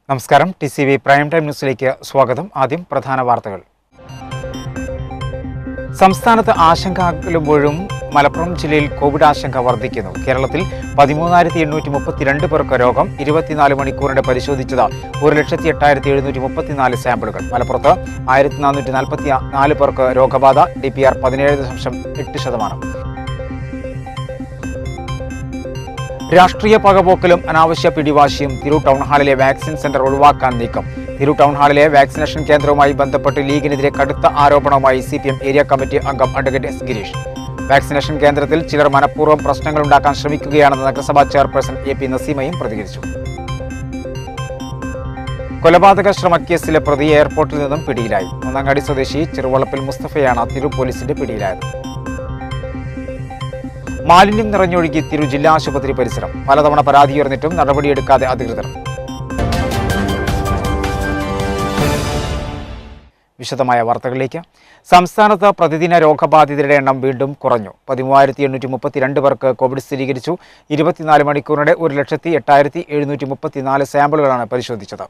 നമസ്കാരം. TCV prime time ന്യൂസിലേക്ക് സ്വാഗതം. ആദ്യം പ്രധാന വാർത്തകൾ. സംസ്ഥാനത്ത് ആശങ്കയിലുമ്പോഴും മലപ്പുറം ജില്ലയിൽ കോവിഡ് ആശങ്ക വർദ്ധിക്കുന്നു. കേരളത്തിൽ 13,832 പേർക്ക് രോഗം. 24 മണിക്കൂറിന് പരിശോധിച്ചത് 1,08,734 സാമ്പിളുകൾ. മലപ്പുറത്ത് 1,444 പേർക്ക് രോഗബാധ. DPR 17.8%. രാഷ്ട്രീയ പകപോക്കലും അനാവശ്യ പിടിവാശിയും. തിരൂർ ടൗൺ ഹാളിലെ വാക്സിൻ സെന്റർ ഒഴിവാക്കാൻ നീക്കം. തിരൂർ ടൗൺ ഹാളിലെ വാക്സിനേഷൻ കേന്ദ്രവുമായി ബന്ധപ്പെട്ട് ലീഗിനെതിരെ കടുത്ത ആരോപണവുമായി CPM ഏരിയ കമ്മിറ്റി അംഗം അഡ്വക്കേറ്റ് S. ഗിരീഷ്. വാക്സിനേഷൻ കേന്ദ്രത്തിൽ ചിലർ മനഃപൂർവ്വം പ്രശ്നങ്ങളുണ്ടാക്കാൻ ശ്രമിക്കുകയാണെന്ന് നഗരസഭാ ചെയർപേഴ്സൺ AP നസീമയും പ്രതികരിച്ചു. കൊലപാതക ശ്രമക്കേസിലെ പ്രതി എയർപോർട്ടിൽ നിന്നും പിടിയിലായി. മൂന്നങ്ങാടി സ്വദേശി ചെറുവളപ്പിൽ മുസ്തഫയാണ് തിരൂർ പോലീസിന്റെ പിടിയിലായത്. മാലിന്യം നിറഞ്ഞൊഴുകി തിരൂർ ജില്ലാ ആശുപത്രി പരിസരം. പലതവണ പരാതിയുയർന്നിട്ടും നടപടിയെടുക്കാതെ അധികൃതർ. വിശദമായ വാർത്തകളിലേക്ക്. സംസ്ഥാനത്ത് പ്രതിദിന രോഗബാധിതരുടെ എണ്ണം വീണ്ടും കുറഞ്ഞു. 13,832 പേർക്ക് കോവിഡ് സ്ഥിരീകരിച്ചു. 24 മണിക്കൂറിനിടെ 1,08,734 സാമ്പിളുകളാണ് പരിശോധിച്ചത്.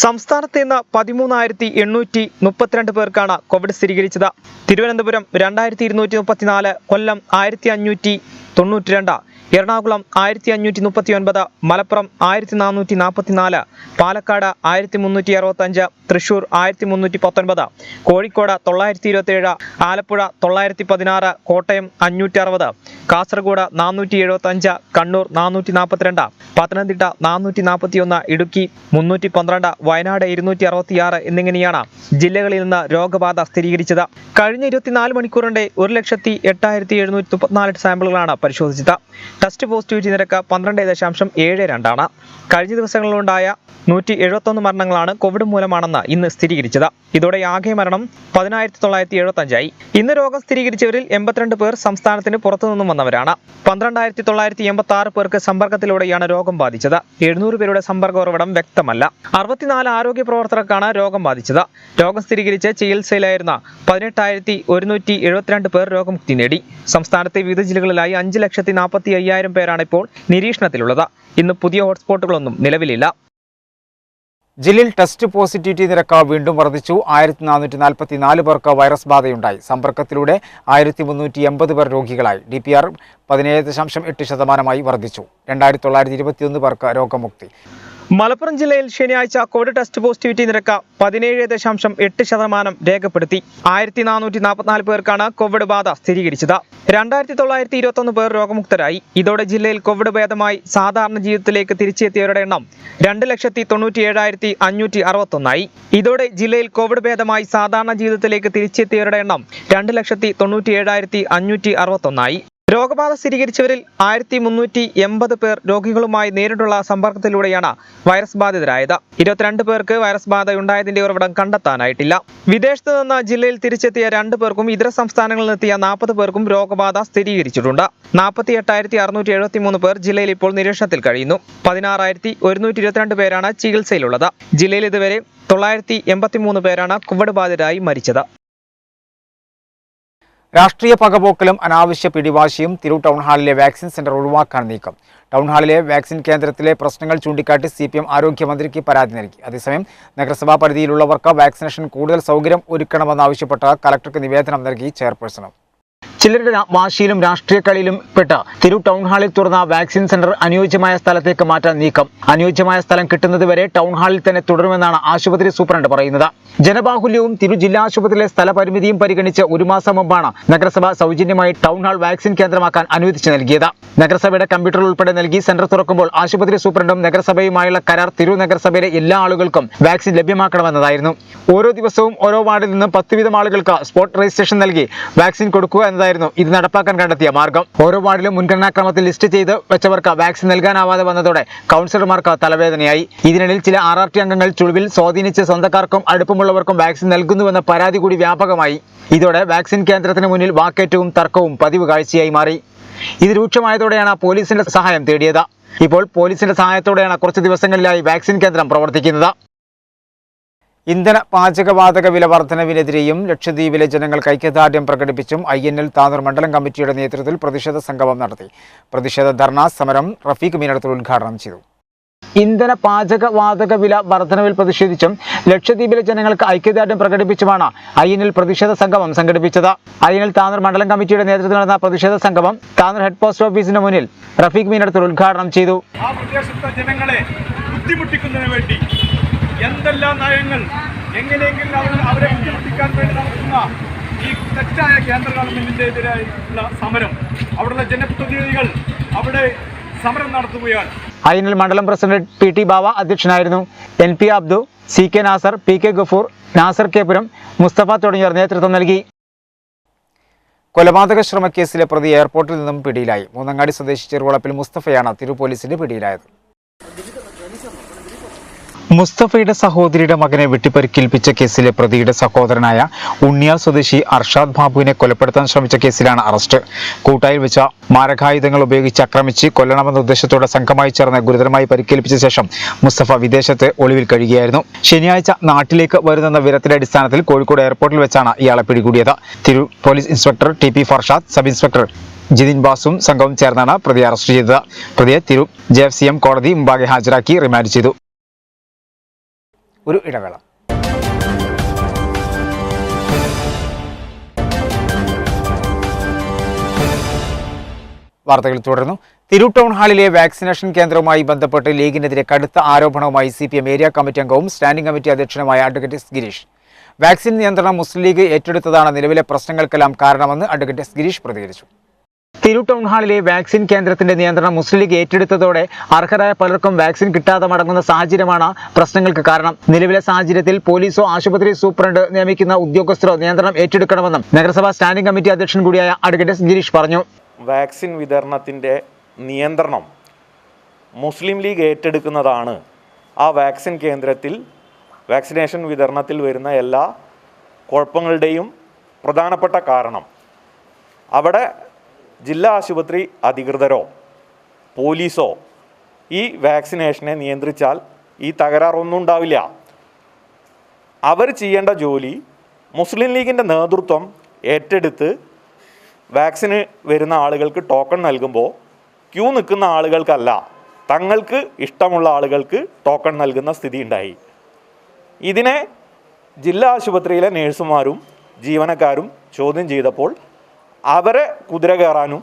സംസ്ഥാനത്ത് ഇന്ന് 13,832 പേർക്കാണ് കോവിഡ് സ്ഥിരീകരിച്ചത്. തിരുവനന്തപുരം 2,234, കൊല്ലം 1,592, എറണാകുളം 1,539, മലപ്പുറം 1,444, പാലക്കാട് 1,365, തൃശൂർ 1,319, കോഴിക്കോട് 927, ആലപ്പുഴ 916, കോട്ടയം 560, കാസർഗോഡ് 475, കണ്ണൂർ 442, പത്തനംതിട്ട 441, ഇടുക്കി 312, വയനാട് 266 എന്നിങ്ങനെയാണ് ജില്ലകളിൽ നിന്ന് രോഗബാധ സ്ഥിരീകരിച്ചത്. കഴിഞ്ഞ 24 മണിക്കൂറിന്റെ 1,08,734 സാമ്പിളുകളാണ് പരിശോധിച്ചത്. ടെസ്റ്റ് പോസിറ്റിവിറ്റി നിരക്ക് 12.72 ആണ്. കഴിഞ്ഞ ദിവസങ്ങളിലുണ്ടായ 171 മരണങ്ങളാണ് കോവിഡ് മൂലമാണെന്ന് ഇന്ന് സ്ഥിരീകരിച്ചത്. ഇതോടെ ആകെ മരണം 10,975 ഇന്ന് രോഗം സ്ഥിരീകരിച്ചവരിൽ 82 പേർ സംസ്ഥാനത്തിന് പുറത്തുനിന്നും വന്നവരാണ്. 12,986 പേർക്ക് സമ്പർക്കത്തിലൂടെയാണ് രോഗം ബാധിച്ചത്. 700 പേരുടെ സമ്പർക്ക ഉറവിടം വ്യക്തമല്ല. 64 ആരോഗ്യ പ്രവർത്തകർക്കാണ് രോഗം ബാധിച്ചത്. രോഗം സ്ഥിരീകരിച്ച് ചികിത്സയിലായിരുന്ന 18,172 പേർ രോഗമുക്തി നേടി. സംസ്ഥാനത്തെ വിവിധ ജില്ലകളിലായി 5,40,50,000 പേരാണ് ഇപ്പോൾ നിരീക്ഷണത്തിലുള്ളത്. ഇന്ന് പുതിയ ഹോട്ട്സ്പോട്ടുകളൊന്നും നിലവിലില്ല. ജില്ലയിൽ ടെസ്റ്റ് പോസിറ്റിവിറ്റി നിരക്ക് വീണ്ടും വർദ്ധിച്ചു. 1,444 പേർക്ക് വൈറസ് ബാധയുണ്ടായി. സമ്പർക്കത്തിലൂടെ 1,380 പേർ രോഗികളായി. DPR 17.8% വർദ്ധിച്ചു. 2,921 പേർക്ക് രോഗമുക്തി. മലപ്പുറം ജില്ലയിൽ ശനിയാഴ്ച കോവിഡ് ടെസ്റ്റ് പോസിറ്റിവിറ്റി നിരക്ക് 17.8% രേഖപ്പെടുത്തി. 1,444 പേർക്കാണ് കോവിഡ് ബാധ സ്ഥിരീകരിച്ചത്. 2,921 പേർ രോഗമുക്തരായി. ഇതോടെ ജില്ലയിൽ കോവിഡ് ഭേദമായി സാധാരണ ജീവിതത്തിലേക്ക് തിരിച്ചെത്തിയവരുടെ എണ്ണം 2,97,561. ഇതോടെ ജില്ലയിൽ കോവിഡ് ഭേദമായി സാധാരണ ജീവിതത്തിലേക്ക് തിരിച്ചെത്തിയവരുടെ എണ്ണം 2,97,561. രോഗബാധ സ്ഥിരീകരിച്ചവരിൽ 1,380 പേർ രോഗികളുമായി നേരിട്ടുള്ള സമ്പർക്കത്തിലൂടെയാണ് വൈറസ് ബാധിതരായത്. 22 പേർക്ക് വൈറസ് ബാധ ഉണ്ടായതിന്റെ ഉറവിടം കണ്ടെത്താനായിട്ടില്ല. വിദേശത്ത് നിന്ന് ജില്ലയിൽ തിരിച്ചെത്തിയ 2 പേർക്കും ഇതര സംസ്ഥാനങ്ങളിൽ നിന്നെത്തിയ 40 പേർക്കും രോഗബാധ സ്ഥിരീകരിച്ചിട്ടുണ്ട്. 48,673 പേർ ജില്ലയിൽ ഇപ്പോൾ നിരീക്ഷണത്തിൽ കഴിയുന്നു. 16,122 പേരാണ് ചികിത്സയിലുള്ളത്. ജില്ലയിൽ ഇതുവരെ 983 പേരാണ് കോവിഡ് ബാധിതരായി മരിച്ചത്. രാഷ്ട്രീയ പകപോക്കലും അനാവശ്യ പിടിവാശിയും. തിരൂർ ടൗൺ ഹാളിലെ വാക്സിൻ സെന്റർ ഒഴിവാക്കാൻ നീക്കം. ടൗൺ ഹാളിലെ വാക്സിൻ കേന്ദ്രത്തിലെ പ്രശ്നങ്ങൾ ചൂണ്ടിക്കാട്ടി CPM ആരോഗ്യമന്ത്രിക്ക് പരാതി നൽകി. അതേസമയം നഗരസഭാ പരിധിയിലുള്ളവർക്ക് വാക്സിനേഷൻ കൂടുതൽ സൗകര്യം ഒരുക്കണമെന്നാവശ്യപ്പെട്ട് കലക്ടർക്ക് നിവേദനം നൽകി ചെയർപേഴ്സണും. ചിലരുടെ വാശിയിലും രാഷ്ട്രീയ കളിയിലും പെട്ട് തിരൂർ ടൗൺ ഹാളിൽ തുറന്ന വാക്സിൻ സെന്റർ അനുയോജ്യമായ സ്ഥലത്തേക്ക് മാറ്റാൻ നീക്കം. അനുയോജ്യമായ സ്ഥലം കിട്ടുന്നതുവരെ ടൗൺ ഹാളിൽ തന്നെ തുടരുമെന്നാണ് ആശുപത്രി സൂപ്രണ്ട് പറയുന്നത്. ജനബാഹുല്യവും തിരൂർ ജില്ലാ ആശുപത്രിയിലെ സ്ഥലപരിമിതിയും പരിഗണിച്ച് 1 മാസം മുമ്പാണ് നഗരസഭ സൗജന്യമായി ടൗൺ ഹാൾ വാക്സിൻ കേന്ദ്രമാക്കാൻ അനുവദിച്ചു നൽകിയത്. നഗരസഭയുടെ കമ്പ്യൂട്ടർ ഉൾപ്പെടെ നൽകി സെന്റർ തുറക്കുമ്പോൾ ആശുപത്രി സൂപ്രണ്ടും നഗരസഭയുമായുള്ള കരാർ തിരൂർ നഗരസഭയിലെ എല്ലാ ആളുകൾക്കും വാക്സിൻ ലഭ്യമാക്കണമെന്നതായിരുന്നു. ഓരോ ദിവസവും ഓരോ വാർഡിൽ നിന്നും 10 വീതം ആളുകൾക്ക് സ്പോട്ട് രജിസ്ട്രേഷൻ നൽകി വാക്സിൻ കൊടുക്കുക എന്നതായിരുന്നു ഇത് നടപ്പാക്കാൻ കണ്ടെത്തിയ മാർഗം. ഓരോ വാർഡിലും മുൻഗണനാക്രമത്തിൽ ലിസ്റ്റ് ചെയ്ത് വെച്ചവർക്ക് വാക്സിൻ നൽകാനാവാതെ വന്നതോടെ കൗൺസിലർമാർക്ക് തലവേദനയായി. ഇതിനിടയിൽ ചില RRT അംഗങ്ങൾ ചുളിവിൽ സ്വാധീനിച്ച് സ്വന്തക്കാർക്കും അടുപ്പമുള്ളവർക്കും വാക്സിൻ നൽകുന്നുവെന്ന പരാതി കൂടി വ്യാപകമായി. ഇതോടെ വാക്സിൻ കേന്ദ്രത്തിന് മുന്നിൽ വാക്കേറ്റവും തർക്കവും പതിവ് കാഴ്ചയായി മാറി. ഇത് രൂക്ഷമായതോടെയാണ് പോലീസിന്റെ സഹായം തേടിയത്. ഇപ്പോൾ പോലീസിന്റെ സഹായത്തോടെയാണ് കുറച്ച് ദിവസങ്ങളിലായി വാക്സിൻ കേന്ദ്രം പ്രവർത്തിക്കുന്നത്. ഇന്ധന പാചകവാതക വില വർധനവിനെതിരെയും ലക്ഷദ്വീപിലെ ജനങ്ങൾക്ക് ഐക്യദാർഢ്യം പ്രകടിപ്പിച്ചും INL താനൂർ മണ്ഡലം കമ്മിറ്റിയുടെ നേതൃത്വത്തിൽ പ്രതിഷേധ സംഗമം നടത്തി. പ്രതിഷേധ ധർണ സമരം റഫീഖ് മീനടത്തിൽ ഉദ്ഘാടനം ചെയ്തു. ഇന്ധന പാചക വാതക വില വർധനവിൽ പ്രതിഷേധിച്ചും ലക്ഷദ്വീപിലെ ജനങ്ങൾക്ക് ഐക്യദാർഢ്യം പ്രകടിപ്പിച്ചുമാണ് ഐഎൻഎൽ പ്രതിഷേധ സംഗമം സംഘടിപ്പിച്ചത്. ഐഎൻഎൽ താനൂർ മണ്ഡലം കമ്മിറ്റിയുടെ നേതൃത്വത്തിൽ നടന്ന പ്രതിഷേധ സംഗമം താനൂർ ഹെഡ് പോസ്റ്റ് ഓഫീസിന് മുന്നിൽ റഫീഖ് മീനടത്തൂർ ഉദ്ഘാടനം ചെയ്തു. ആ പ്രദേശത്തെ ജനങ്ങളെ ബുദ്ധിമുട്ടിക്കുന്നതിന് വേണ്ടി എന്തെല്ലാം നയങ്ങൾ എങ്ങനെയെങ്കിലും അവരെ ബുദ്ധിമുട്ടിക്കാൻ വേണ്ടി നടത്തുന്ന ഈ തെറ്റായ കേന്ദ്ര ഗവൺമെന്റിനെതിരായുള്ള സമരം, അവിടെയുള്ള ജനപ്രതിനിധികൾ അവിടെ സമരം നടത്തുകയാണ്. ഐഎൻഎൽ മണ്ഡലം പ്രസിഡന്റ് പി.ടി. ബാവ അധ്യക്ഷനായിരുന്നു. N P. Abdu, C K. Nasar, P K. Gafoor, Nasar Kepuram, Musthafa തുടങ്ങിയവർ നേതൃത്വം നൽകി. കൊലപാതക ശ്രമക്കേസിലെ പ്രതി എയർപോർട്ടിൽ നിന്നും പിടിയിലായി. മൂന്നങ്ങാടി സ്വദേശി ചെറുവളപ്പിൽ മുസ്തഫയാണ് തിരൂർ പോലീസിന്റെ പിടിയിലായത്. മുസ്തഫയുടെ സഹോദരിയുടെ മകനെ വെട്ടിപ്പരിക്കേൽപ്പിച്ച കേസിലെ പ്രതിയുടെ സഹോദരനായ ഉണ്ണിയാൽ സ്വദേശി അർഷാദ് ബാബുവിനെ കൊലപ്പെടുത്താൻ ശ്രമിച്ച കേസിലാണ് അറസ്റ്റ്. കൂട്ടായിൽ വെച്ച മാരകായുധങ്ങൾ ഉപയോഗിച്ച് ആക്രമിച്ച് കൊല്ലണമെന്ന ഉദ്ദേശത്തോടെ സംഘമായി ചേർന്ന് ഗുരുതരമായി പരിക്കേൽപ്പിച്ച ശേഷം മുസ്തഫ വിദേശത്ത് ഒളിവിൽ കഴിയുകയായിരുന്നു. ശനിയാഴ്ച നാട്ടിലേക്ക് വരുന്നെന്ന വിവരത്തിന്റെ അടിസ്ഥാനത്തിൽ കോഴിക്കോട് എയർപോർട്ടിൽ വെച്ചാണ് ഇയാളെ പിടികൂടിയത്. Tirur police inspector T P. Farshad, sub inspector Jithin ബാസും സംഘവും ചേർന്നാണ് പ്രതിയെ അറസ്റ്റ് ചെയ്തത്. പ്രതിയെ തിരൂർ JFCM കോടതി മുമ്പാകെ ഹാജരാക്കി റിമാൻഡ് ചെയ്തു. ഒരു ഇടവേള. വാർത്തകൾ തുടർന്നു. തിരൂർ ടൗൺ ഹാളിലെ വാക്സിനേഷൻ കേന്ദ്രവുമായി ബന്ധപ്പെട്ട് ലീഗിനെതിരെ കടുത്ത ആരോപണവുമായി CPM ഏരിയ കമ്മിറ്റി അംഗവും സ്റ്റാൻഡിംഗ് കമ്മിറ്റി അധ്യക്ഷനുമായ അഡ്വക്കേറ്റ് എസ്. ഗിരീഷ്. വാക്സിൻ നിയന്ത്രണം മുസ്ലിം ലീഗ് ഏറ്റെടുത്തതാണ് നിലവിലെ പ്രശ്നങ്ങൾക്കെല്ലാം കാരണമെന്ന് അഡ്വക്കേറ്റ് എസ്. ഗിരീഷ് പ്രതികരിച്ചു. തിരൂർ ടൗൺ ഹാളിലെ വാക്സിൻ കേന്ദ്രത്തിന്റെ നിയന്ത്രണം മുസ്ലിം ലീഗ് ഏറ്റെടുത്തതോടെ അർഹരായ പലർക്കും വാക്സിൻ കിട്ടാതെ മടങ്ങുന്ന സാഹചര്യമാണ് പ്രശ്നങ്ങൾക്ക് കാരണം. നിലവിലെ സാഹചര്യത്തിൽ പോലീസോ ആശുപത്രി സൂപ്രണ്ട് നിയമിക്കുന്ന ഉദ്യോഗസ്ഥരോ നിയന്ത്രണം ഏറ്റെടുക്കണമെന്നും നഗരസഭാ സ്റ്റാൻഡിംഗ് കമ്മിറ്റി അധ്യക്ഷൻ കൂടിയായ അഡ്വക്കേറ്റ് എസ്. ഗിരീഷ് പറഞ്ഞു. വാക്സിൻ വിതരണത്തിൻ്റെ നിയന്ത്രണം മുസ്ലിം ലീഗ് ഏറ്റെടുക്കുന്നതാണ് ആ വാക്സിൻ കേന്ദ്രത്തിൽ വാക്സിനേഷൻ വിതരണത്തിൽ വരുന്ന എല്ലാ കുഴപ്പങ്ങളുടെയും പ്രധാനപ്പെട്ട കാരണം. അവിടെ ജില്ലാ ആശുപത്രി അധികൃതരോ പോലീസോ ഈ വാക്സിനേഷനെ നിയന്ത്രിച്ചാൽ ഈ തകരാറൊന്നും ഉണ്ടാവില്ല. അവർ ചെയ്യേണ്ട ജോലി മുസ്ലിം ലീഗിൻ്റെ നേതൃത്വം ഏറ്റെടുത്ത് വാക്സിന് വരുന്ന ആളുകൾക്ക് ടോക്കൺ നൽകുമ്പോൾ ക്യൂ നിൽക്കുന്ന ആളുകൾക്കല്ല, തങ്ങൾക്ക് ഇഷ്ടമുള്ള ആളുകൾക്ക് ടോക്കൺ നൽകുന്ന സ്ഥിതി ഉണ്ടായി. ഇതിനെ ജില്ലാ ആശുപത്രിയിലെ നേഴ്സുമാരും ജീവനക്കാരും ചോദ്യം ചെയ്തപ്പോൾ അവരെ കുതിര കയറാനും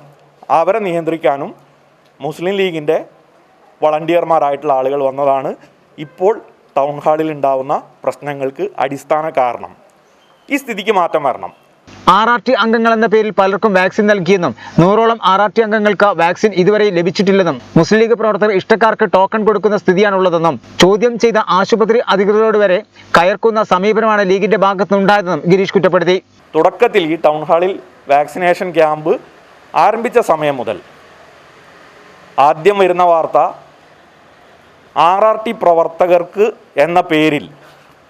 അവരെ നിയന്ത്രിക്കാനും മുസ്ലിം ലീഗിൻ്റെ വളണ്ടിയർമാരായിട്ടുള്ള ആളുകൾ വന്നതാണ് ഇപ്പോൾ ടൗൺ ഹാളിൽ ഉണ്ടാവുന്ന പ്രശ്നങ്ങൾക്ക് അടിസ്ഥാന കാരണം. ഈ സ്ഥിതിക്ക് മാറ്റം വരണം. RRT അംഗങ്ങൾ എന്ന പേരിൽ പലർക്കും വാക്സിൻ നൽകിയെന്നും 100ഓളം RRT അംഗങ്ങൾക്ക് വാക്സിൻ ഇതുവരെ ലഭിച്ചിട്ടില്ലെന്നും മുസ്ലിം ലീഗ് പ്രവർത്തകർ ഇഷ്ടക്കാർക്ക് ടോക്കൺ കൊടുക്കുന്ന സ്ഥിതിയാണുള്ളതെന്നും ചോദ്യം ചെയ്ത ആശുപത്രി അധികൃതരോട് വരെ കയർക്കുന്ന സമീപനമാണ് ലീഗിന്റെ ഭാഗത്തുനിന്നുണ്ടായതെന്നും ഗിരീഷ് കുറ്റപ്പെടുത്തി. തുടക്കത്തിൽ ഈ ടൗൺ ഹാളിൽ വാക്സിനേഷൻ ക്യാമ്പ് ആരംഭിച്ച സമയം മുതൽ ആദ്യം വരുന്ന വാർത്ത RRT പ്രവർത്തകർക്ക് എന്ന പേരിൽ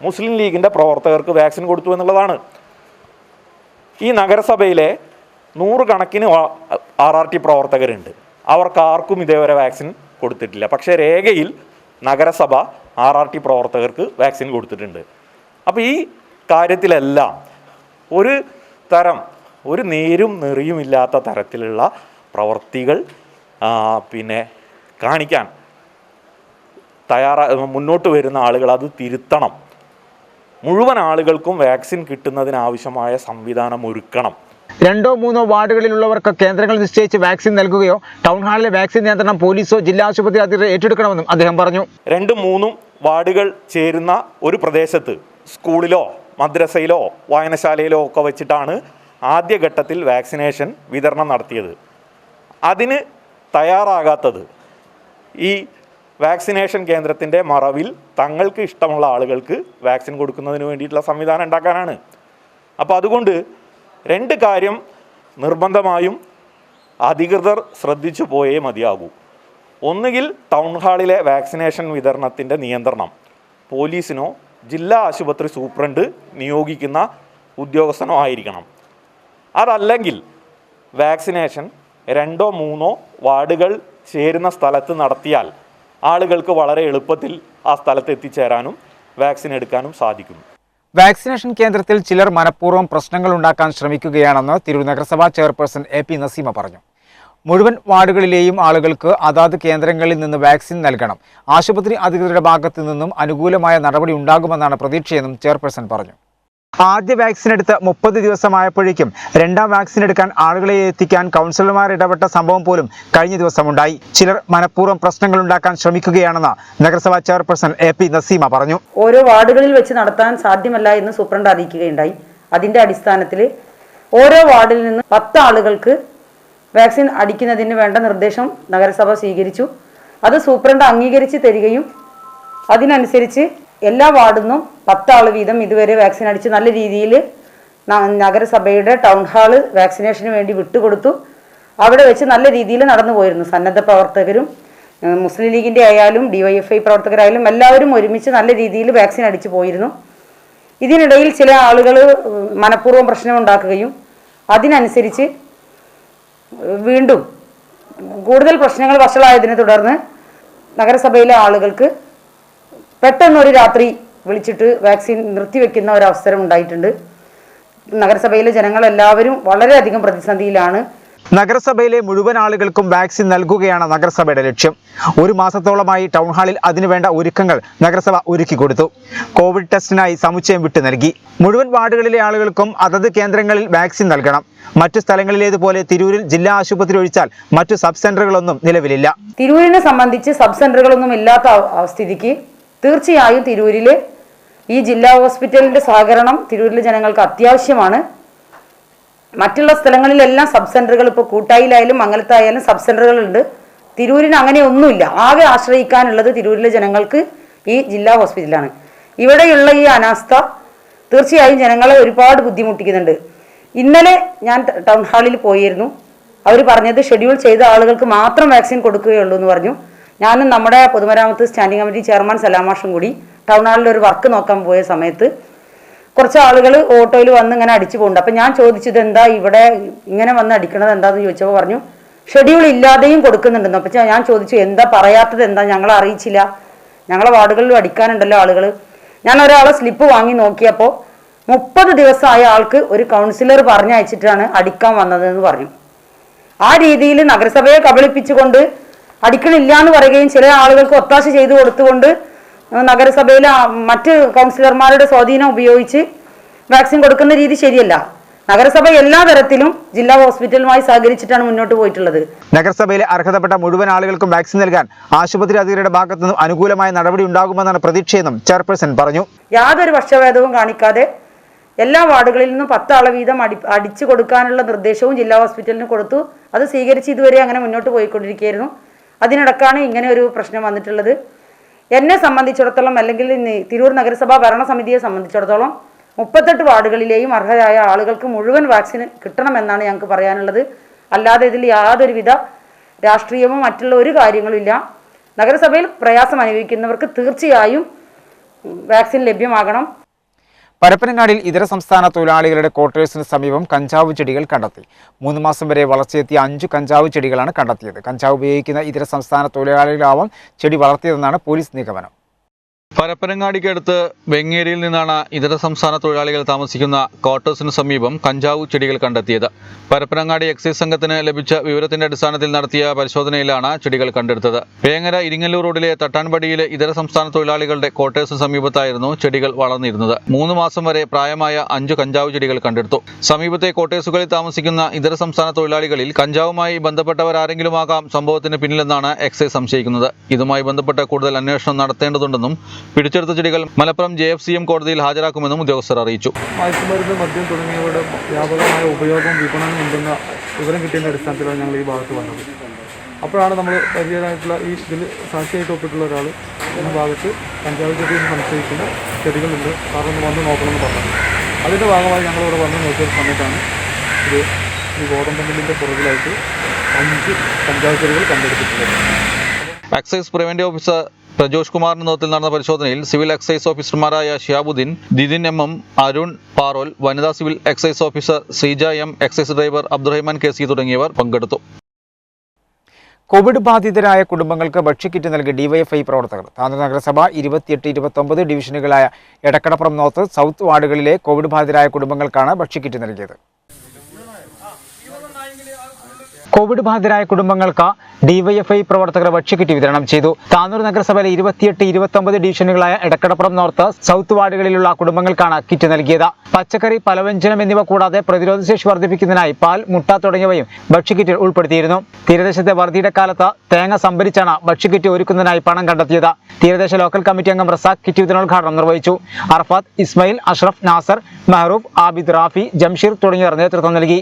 മുസ്ലിം ലീഗിൻ്റെ പ്രവർത്തകർക്ക് വാക്സിൻ കൊടുത്തു എന്നുള്ളതാണ്. ഈ നഗരസഭയിലെ 100 കണക്കിന് RRT പ്രവർത്തകരുണ്ട്. അവർക്കാർക്കും ഇതേവരെ വാക്സിൻ കൊടുത്തിട്ടില്ല. പക്ഷേ രേഖയിൽ നഗരസഭ RRT പ്രവർത്തകർക്ക് വാക്സിൻ കൊടുത്തിട്ടുണ്ട്. അപ്പോൾ ഈ കാര്യത്തിലെല്ലാം ഒരു നേരും നെറിയുമില്ലാത്ത തരത്തിലുള്ള പ്രവർത്തികൾ കാണിക്കാൻ മുന്നോട്ട് വരുന്ന ആളുകൾ അത് തിരുത്തണം. മുഴുവൻ ആളുകൾക്കും വാക്സിൻ കിട്ടുന്നതിനാവശ്യമായ സംവിധാനം ഒരുക്കണം. 2 or 3 വാർഡുകളിലുള്ളവർക്ക് കേന്ദ്രങ്ങൾ നിശ്ചയിച്ച് വാക്സിൻ നൽകുകയോ ടൗൺ ഹാളിലെ വാക്സിൻ നിയന്ത്രണം പോലീസോ ജില്ലാ ആശുപത്രി അധികൃതർ ഏറ്റെടുക്കണമെന്നും അദ്ദേഹം പറഞ്ഞു. 2-3 വാർഡുകൾ ചേരുന്ന ഒരു പ്രദേശത്ത് സ്കൂളിലോ മദ്രസയിലോ വായനശാലയിലോ ഒക്കെ വെച്ചിട്ടാണ് ആദ്യഘട്ടത്തിൽ വാക്സിനേഷൻ വിതരണം നടത്തിയത്. അതിന് തയ്യാറാകാത്തത് ഈ വാക്സിനേഷൻ കേന്ദ്രത്തിൻ്റെ മറവിൽ തങ്ങൾക്ക് ഇഷ്ടമുള്ള ആളുകൾക്ക് വാക്സിൻ കൊടുക്കുന്നതിന് വേണ്ടിയിട്ടുള്ള സംവിധാനം ഉണ്ടാക്കാനാണ്. അപ്പോൾ അതുകൊണ്ട് 2 കാര്യം നിർബന്ധമായും അധികൃതർ ശ്രദ്ധിച്ചു പോയേ മതിയാകൂ. ഒന്നുകിൽ ടൗൺ ഹാളിലെ വാക്സിനേഷൻ വിതരണത്തിൻ്റെ നിയന്ത്രണം പോലീസിനോ ജില്ലാ ആശുപത്രി സൂപ്രണ്ട് നിയോഗിക്കുന്ന ഉദ്യോഗസ്ഥനോ ആയിരിക്കണം. അതല്ലെങ്കിൽ വാക്സിനേഷൻ 2 or 3 വാർഡുകൾ ചേരുന്ന സ്ഥലത്ത് നടത്തിയാൽ ആളുകൾക്ക് വളരെ എളുപ്പത്തിൽ ആ സ്ഥലത്ത് എത്തിച്ചേരാനും വാക്സിൻ എടുക്കാനും സാധിക്കും. വാക്സിനേഷൻ കേന്ദ്രത്തിൽ ചിലർ മനഃപൂർവ്വം പ്രശ്നങ്ങൾ ഉണ്ടാക്കാൻ ശ്രമിക്കുകയാണെന്ന് തിരൂർ നഗരസഭാ ചെയർപേഴ്സൺ AP നസീമ പറഞ്ഞു. മുഴുവൻ വാർഡുകളിലെയും ആളുകൾക്ക് അതാത് കേന്ദ്രങ്ങളിൽ നിന്ന് വാക്സിൻ നൽകണം. ആശുപത്രി അധികൃതരുടെ ഭാഗത്തു നിന്നും അനുകൂലമായ നടപടി ഉണ്ടാകുമെന്നാണ് പ്രതീക്ഷയെന്നും ചെയർപേഴ്സൺ പറഞ്ഞു. ആദ്യ വാക്സിൻ എടുത്ത് 30 ദിവസമായപ്പോഴേക്കും രണ്ടാം വാക്സിൻ എടുക്കാൻ ആളുകളെ എത്തിക്കാൻ കൗൺസിലർമാർ ഇടപെട്ട സംഭവം പോലും കഴിഞ്ഞ ദിവസമുണ്ടായി. ചിലർ മനഃപൂർവ്വം പ്രശ്നങ്ങൾ ഉണ്ടാക്കാൻ ശ്രമിക്കുകയാണെന്ന് നഗരസഭാ ചെയർപേഴ്സൺ AP നസീമ പറഞ്ഞു. ഓരോ വാർഡുകളിൽ വെച്ച് നടത്താൻ സാധ്യമല്ല എന്ന് സൂപ്രണ്ട് അറിയിക്കുകയുണ്ടായി. അതിന്റെ അടിസ്ഥാനത്തിൽ ഓരോ വാർഡിൽ നിന്ന് 10 ആളുകൾക്ക് വാക്സിൻ അടിക്കുന്നതിന് വേണ്ട നിർദ്ദേശം നഗരസഭ സ്വീകരിച്ചു. അത് സൂപ്രണ്ട് അംഗീകരിച്ച് തരികയും അതിനനുസരിച്ച് എല്ലാ വാർഡിൽ നിന്നും 10 ആൾ വീതം ഇതുവരെ വാക്സിൻ അടിച്ച് നല്ല രീതിയിൽ നഗരസഭയുടെ ടൗൺ ഹാള് വാക്സിനേഷന് വേണ്ടി വിട്ടുകൊടുത്തു. അവിടെ വെച്ച് നല്ല രീതിയിൽ നടന്നു പോയിരുന്നു. സന്നദ്ധ പ്രവർത്തകരും മുസ്ലിം ലീഗിൻ്റെ ആയാലും DYFI പ്രവർത്തകരായാലും എല്ലാവരും ഒരുമിച്ച് നല്ല രീതിയിൽ വാക്സിൻ അടിച്ചു പോയിരുന്നു. ഇതിനിടയിൽ ചില ആളുകൾ മനഃപൂർവ്വം പ്രശ്നമുണ്ടാക്കുകയും അതിനനുസരിച്ച് വീണ്ടും കൂടുതൽ പ്രശ്നങ്ങൾ വഷളായതിനെ തുടർന്ന് നഗരസഭയിലെ ആളുകൾക്ക് പെട്ടെന്നൊരു രാത്രി വിളിച്ചിട്ട് വാക്സിൻ നിർത്തിവെക്കുന്ന ഒരവസരം ഉണ്ടായിട്ടുണ്ട്. നഗരസഭയിലെ ജനങ്ങളെല്ലാവരും വളരെയധികം പ്രതിസന്ധിയിലാണ്. നഗരസഭയിലെ മുഴുവൻ ആളുകൾക്കും വാക്സിൻ നൽകുകയാണ് നഗരസഭയുടെ ലക്ഷ്യം. 1 മാസത്തോളമായി ടൗൺ ഹാളിൽ അതിനുവേണ്ട ഒരുക്കങ്ങൾ നഗരസഭ ഒരുക്കി കൊടുത്തു. കോവിഡ് ടെസ്റ്റിനായി സമുച്ചയം വിട്ടു നൽകി. മുഴുവൻ വാർഡുകളിലെ ആളുകൾക്കും അതത് കേന്ദ്രങ്ങളിൽ വാക്സിൻ നൽകണം. മറ്റു സ്ഥലങ്ങളിലേതുപോലെ തിരൂരിൽ ജില്ലാ ആശുപത്രി ഒഴിച്ചാൽ മറ്റു സബ് സെന്ററുകളൊന്നും നിലവിലില്ല. തിരൂരിനെ സംബന്ധിച്ച് സബ് സെന്ററുകളൊന്നും ഇല്ലാത്ത സ്ഥിതിക്ക് തീർച്ചയായും തിരൂരിൽ ഈ ജില്ലാ ഹോസ്പിറ്റലിന്റെ സഹകരണം തിരൂരിലെ ജനങ്ങൾക്ക് അത്യാവശ്യമാണ്. മറ്റുള്ള സ്ഥലങ്ങളിലെല്ലാം സബ് സെന്ററുകൾ ഇപ്പോൾ കൂട്ടായിലായാലും മംഗലത്തായാലും സബ് സെന്ററുകളുണ്ട്. തിരൂരിന് അങ്ങനെ ഒന്നുമില്ല. ആകെ ആശ്രയിക്കാനുള്ളത് തിരൂരിലെ ജനങ്ങൾക്ക് ഈ ജില്ലാ ഹോസ്പിറ്റലാണ്. ഇവിടെയുള്ള ഈ അനാസ്ഥ തീർച്ചയായും ജനങ്ങളെ ഒരുപാട് ബുദ്ധിമുട്ടിക്കുന്നുണ്ട്. ഇന്നലെ ഞാൻ ടൗൺ ഹാളിൽ പോയിരുന്നു. അവർ പറഞ്ഞത് ഷെഡ്യൂൾ ചെയ്ത ആളുകൾക്ക് മാത്രം വാക്സിൻ കൊടുക്കുകയുള്ളൂ എന്ന് പറഞ്ഞു. ഞാനും നമ്മുടെ പൊതുമരാമത്ത് സ്റ്റാൻഡിംഗ് കമ്മിറ്റി ചെയർമാൻ സലാമാഷും കൂടി ടൗൺ ഹാളിൽ ഒരു വർക്ക് നോക്കാൻ പോയ സമയത്ത് കുറച്ച് ആളുകൾ ഓട്ടോയിൽ വന്ന് ഇങ്ങനെ അടിച്ചു പോകുന്നുണ്ട്. അപ്പം ഞാൻ ചോദിച്ചത് എന്താ ഇവിടെ ഇങ്ങനെ വന്ന് അടിക്കണത് എന്താണെന്ന് ചോദിച്ചപ്പോൾ പറഞ്ഞു ഷെഡ്യൂൾ ഇല്ലാതെയും കൊടുക്കുന്നുണ്ടെന്ന്. അപ്പം ഞാൻ ചോദിച്ചു എന്താ പറയാത്തത്, എന്താ ഞങ്ങളെ അറിയിച്ചില്ല, ഞങ്ങളെ വാർഡുകളിലും അടിക്കാനുണ്ടല്ലോ ആളുകൾ. ഞാൻ ഒരാളെ സ്ലിപ്പ് വാങ്ങി നോക്കിയപ്പോൾ 30 ദിവസമായ ആൾക്ക് ഒരു കൗൺസിലർ പറഞ്ഞയച്ചിട്ടാണ് അടിക്കാൻ വന്നതെന്ന് പറഞ്ഞു. ആ രീതിയിൽ നഗരസഭയെ കബളിപ്പിച്ചുകൊണ്ട് അടിക്കണില്ല എന്ന് പറയുകയും ചില ആളുകൾക്ക് ഒത്താശ ചെയ്തു കൊടുത്തുകൊണ്ട് നഗരസഭയിലെ മറ്റ് കൗൺസിലർമാരുടെ സ്വാധീനം ഉപയോഗിച്ച് വാക്സിൻ കൊടുക്കുന്ന രീതി ശരിയല്ല. നഗരസഭ എല്ലാ തരത്തിലും ജില്ലാ ഹോസ്പിറ്റലുമായി സഹകരിച്ചിട്ടാണ് മുന്നോട്ട് പോയിട്ടുള്ളത്. നഗരസഭയിലെ അർഹതപ്പെട്ട മുഴുവൻ ആളുകൾക്കും വാക്സിൻ നൽകാൻ ആശുപത്രി അധികൃതരുടെ ഭാഗത്തു നിന്നും അനുകൂലമായ നടപടി ഉണ്ടാകുമെന്നാണ് പ്രതീക്ഷയെന്നും ചെയർപേഴ്സൺ പറഞ്ഞു. യാതൊരു പക്ഷഭേദവും കാണിക്കാതെ എല്ലാ വാർഡുകളിൽ നിന്നും 10 ആളെ വീതം അടിച്ചു കൊടുക്കാനുള്ള നിർദ്ദേശവും ജില്ലാ ഹോസ്പിറ്റലിന് കൊടുത്തു. അത് സ്വീകരിച്ച് ഇതുവരെ അങ്ങനെ മുന്നോട്ട് പോയിക്കൊണ്ടിരിക്കുകയായിരുന്നു. അതിനിടക്കാണ് ഇങ്ങനെ ഒരു പ്രശ്നം വന്നിട്ടുള്ളത്. എന്നെ സംബന്ധിച്ചിടത്തോളം അല്ലെങ്കിൽ തിരൂർ നഗരസഭാ ഭരണസമിതിയെ സംബന്ധിച്ചിടത്തോളം 38 വാർഡുകളിലെയും അർഹരായ ആളുകൾക്ക് മുഴുവൻ വാക്സിൻ കിട്ടണമെന്നാണ് ഞങ്ങൾക്ക് പറയാനുള്ളത്. അല്ലാതെ ഇതിൽ യാതൊരുവിധ രാഷ്ട്രീയമോ മറ്റുള്ള ഒരു കാര്യങ്ങളും ഇല്ല. നഗരസഭയിൽ പ്രയാസം അനുഭവിക്കുന്നവർക്ക് തീർച്ചയായും വാക്സിൻ ലഭ്യമാകണം. പരപ്പനങ്ങാടിയിൽ ഇതര സംസ്ഥാന തൊഴിലാളികളുടെ ക്വാർട്ടേഴ്സിന് സമീപം കഞ്ചാവ് ചെടികൾ കണ്ടെത്തി. 3 മാസം വരെ വളർച്ചയെത്തിയ 5 കഞ്ചാവ് ചെടികളാണ് കണ്ടെത്തിയത്. കഞ്ചാവ് ഉപയോഗിക്കുന്ന ഇതര സംസ്ഥാന തൊഴിലാളികളാവാം ചെടി വളർത്തിയതെന്നാണ് പോലീസ് നിഗമനം. പരപ്പനങ്ങാടിക്കടുത്ത് വെങ്ങേരിയിൽ നിന്നാണ് ഇതര സംസ്ഥാന തൊഴിലാളികൾ താമസിക്കുന്ന ക്വാർട്ടേഴ്സിന് സമീപം കഞ്ചാവ് ചെടികൾ കണ്ടെത്തിയത്. പരപ്പനങ്ങാടി എക്സൈസ് സംഘത്തിന് ലഭിച്ച വിവരത്തിന്റെ അടിസ്ഥാനത്തിൽ നടത്തിയ പരിശോധനയിലാണ് ചെടികൾ കണ്ടെടുത്തത്. വേങ്ങര ഇരിങ്ങല്ലൂർ റോഡിലെ തട്ടാൻപടിയിലെ ഇതര സംസ്ഥാന തൊഴിലാളികളുടെ ക്വാർട്ടേഴ്സിന് സമീപത്തായിരുന്നു ചെടികൾ വളർന്നിരുന്നത്. 3 മാസം വരെ പ്രായമായ 5 കഞ്ചാവ് ചെടികൾ കണ്ടെടുത്തു. സമീപത്തെ ക്വാർട്ടേഴ്സുകളിൽ താമസിക്കുന്ന ഇതര സംസ്ഥാന തൊഴിലാളികളിൽ കഞ്ചാവുമായി ബന്ധപ്പെട്ടവരാരെങ്കിലുമാകാം സംഭവത്തിന് പിന്നിലെന്നാണ് എക്സൈസ് സംശയിക്കുന്നത്. ഇതുമായി ബന്ധപ്പെട്ട് കൂടുതൽ അന്വേഷണം നടത്തേണ്ടതുണ്ടെന്നും പിടിച്ചെടുത്ത ചെടികൾ മലപ്പുറം JFCM കോടതിയിൽ ഹാജരാക്കുമെന്നും ഉദ്യോഗസ്ഥർ അറിയിച്ചു. മയക്കുമരുന്ന്, മദ്യം തുടങ്ങിയവയുടെ വ്യാപകമായ ഉപയോഗവും വിപണനം ഉണ്ടെന്ന വിവരം കിട്ടിയതിൻ്റെ അടിസ്ഥാനത്തിലാണ് ഞങ്ങൾ ഈ ഭാഗത്ത് വന്നത്. അപ്പോഴാണ് നമ്മൾ പരിചയമായിട്ടുള്ള ഈ ഇതിൽ സാക്ഷിയായിട്ട് ഒപ്പിട്ടുള്ള ഒരാൾ ഈ ഭാഗത്ത് കഞ്ചാവ് ചെടി സംശയിക്കുന്ന ചെടികളുണ്ട്, കാരണം വന്ന് നോക്കണമെന്ന് പറഞ്ഞത്. അതിൻ്റെ ഭാഗമായി ഞങ്ങളിവിടെ വന്ന് നോക്കിയ സമയത്താണ് ഇത് ഈ ഗോതമ്പ് പുറകിലായിട്ട് 5 കഞ്ചാവ് ചെടികൾ കണ്ടെടുത്തിട്ടുള്ളത്. എക്സൈസ് പ്രിവന്റീവ് ഓഫീസർ പ്രജോഷ് കുമാറിന്റെ നേതൃത്വത്തിൽ നടന്ന പരിശോധനയിൽ സിവിൽ എക്സൈസ് ഓഫീസർമാരായ ഷിയാബുദ്ദീൻ, ദിദിൻ MM, അരുൺ പാറോൽ, വനിതാ civil excise officer Sreeja M, excise driver Abdurahman KC തുടങ്ങിയവർ പങ്കെടുത്തു. കോവിഡ് ബാധിതരായ കുടുംബങ്ങൾക്ക് ഭക്ഷ്യക്കിറ്റ് നൽകി DYFI പ്രവർത്തകർ. താനൂർ നഗരസഭ 28, 29 ഡിവിഷനുകളായ എടക്കടപ്പുറം നോർത്ത്, സൗത്ത് വാർഡുകളിലെ കോവിഡ് ബാധിതരായ കുടുംബങ്ങൾക്കാണ് ഭക്ഷ്യക്കിറ്റ് നൽകിയത്. കോവിഡ് ബാധിതരായ കുടുംബങ്ങൾക്ക് ഡിവൈഎഫ്ഐ പ്രവർത്തകർ ഭക്ഷ്യക്കിറ്റ് വിതരണം ചെയ്തു. താനൂർ നഗരസഭയിലെ 28, 29 ഡിവിഷനുകളായ എടക്കടപ്പുറം നോർത്ത്, സൗത്ത് വാർഡുകളിലുള്ള കുടുംബങ്ങൾക്കാണ് കിറ്റ് നൽകിയത്. പച്ചക്കറി, പലവ്യഞ്ജനം എന്നിവ കൂടാതെ പ്രതിരോധശേഷി വർദ്ധിപ്പിക്കുന്നതിനായി പാൽ, മുട്ട തുടങ്ങിയവയും ഭക്ഷ്യക്കിറ്റിൽ ഉൾപ്പെടുത്തിയിരുന്നു. തീരദേശത്തെ വറുതിയുടെ കാലത്ത് തേങ്ങ സംഭരിച്ചാണ് ഭക്ഷ്യക്കിറ്റ് ഒരുക്കുന്നതിനായി പണം കണ്ടെത്തിയത്. തീരദേശ ലോക്കൽ കമ്മിറ്റി അംഗം റസാഖ് കിറ്റ് വിതരണോദ്ഘാടനം നിർവഹിച്ചു. അർഫാത്ത്, ഇസ്മായിൽ, അഷ്റഫ്, നാസർ, മെഹറൂഫ്, ആബിദ്, റാഫി, ജംഷീർ തുടങ്ങിയവർ നേതൃത്വം നൽകി.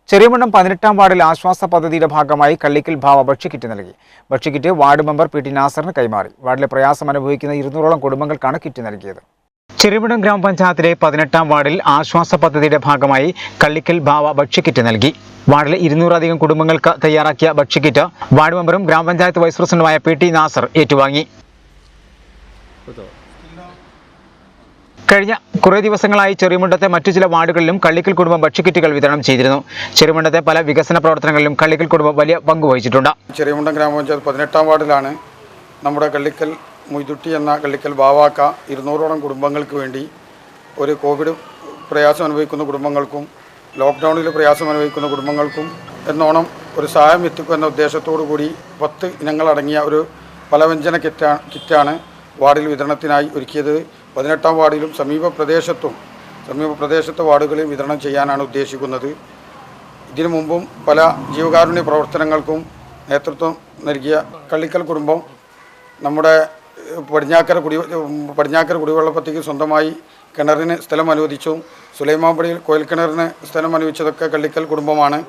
ചെറിയമുണ്ടം 18-ാം വാർഡിൽ ആശ്വാസ പദ്ധതിയുടെ ഭാഗമായി കള്ളിക്കൽ ഭാവ ഭക്ഷ്യക്കിറ്റ് നൽകി. ഭക്ഷ്യക്കിറ്റ് വാർഡ് മെമ്പർ പി ടി നാസറിന് കൈമാറി. വാർഡിലെ പ്രയാസം അനുഭവിക്കുന്ന 200ഓളം കുടുംബങ്ങൾക്കാണ് കിറ്റ് നൽകിയത്. ചെറിയമുണ്ടം ഗ്രാമപഞ്ചായത്തിലെ 18-ാം വാർഡിൽ ആശ്വാസ പദ്ധതിയുടെ ഭാഗമായി കള്ളിക്കൽ ഭാവ ഭക്ഷ്യക്കിറ്റ് നൽകി. വാർഡിലെ 200-അധികം കുടുംബങ്ങൾക്ക് തയ്യാറാക്കിയ ഭക്ഷ്യക്കിറ്റ് വാർഡ് മെമ്പറും ഗ്രാമപഞ്ചായത്ത് വൈസ് പ്രസിഡന്റുമായ പി ടി നാസർ ഏറ്റുവാങ്ങി. കഴിഞ്ഞ കുറേ ദിവസങ്ങളായി ചെറിയമുണ്ടത്തെ മറ്റു ചില വാർഡുകളിലും കള്ളിക്കൽ കുടുംബം ഭക്ഷ്യക്കിറ്റുകൾ വിതരണം ചെയ്തിരുന്നു. ചെറിയമുണ്ടത്തെ പല വികസന പ്രവർത്തനങ്ങളിലും കള്ളിക്കൽ കുടുംബം വലിയ പങ്കുവഹിച്ചിട്ടുണ്ട്. ചെറിയമുണ്ടം ഗ്രാമപഞ്ചായത്ത് 18-ാം വാർഡിലാണ് നമ്മുടെ കള്ളിക്കൽ മൊയ്തുട്ടി എന്ന കള്ളിക്കൽ ബാവാക്ക 200ഓളം കുടുംബങ്ങൾക്ക് വേണ്ടി ഒരു കോവിഡ് പ്രയാസം അനുഭവിക്കുന്ന കുടുംബങ്ങൾക്കും ലോക്ക്ഡൗണിൽ പ്രയാസം അനുഭവിക്കുന്ന കുടുംബങ്ങൾക്കും എന്നോണം ഒരു സഹായം എത്തിക്കുക എന്ന ഉദ്ദേശത്തോടു കൂടി 10 ഇനങ്ങളടങ്ങിയ ഒരു പലവ്യഞ്ജന കിറ്റാണ് വാർഡിൽ വിതരണത്തിനായി ഒരുക്കിയത്. 18-ാം വാർഡിലും സമീപ പ്രദേശത്തെ വാർഡുകളിൽ വിതരണം ചെയ്യാനാണ് ഉദ്ദേശിക്കുന്നത്. ഇതിനു മുമ്പും പല ജീവകാരുണ്യ പ്രവർത്തനങ്ങൾക്കും നേതൃത്വം നൽകിയ കള്ളിക്കൽ കുടുംബം നമ്മുടെ പടിഞ്ഞാക്കര കുടിവെള്ള പദ്ധതിക്ക് സ്വന്തമായി കിണറിന് സ്ഥലം അനുവദിച്ചു. സുലൈമാൻപടിയിൽ കോയൽക്കിണറിന് സ്ഥലം അനുവദിച്ചതൊക്കെ കള്ളിക്കൽ കുടുംബമാണ്.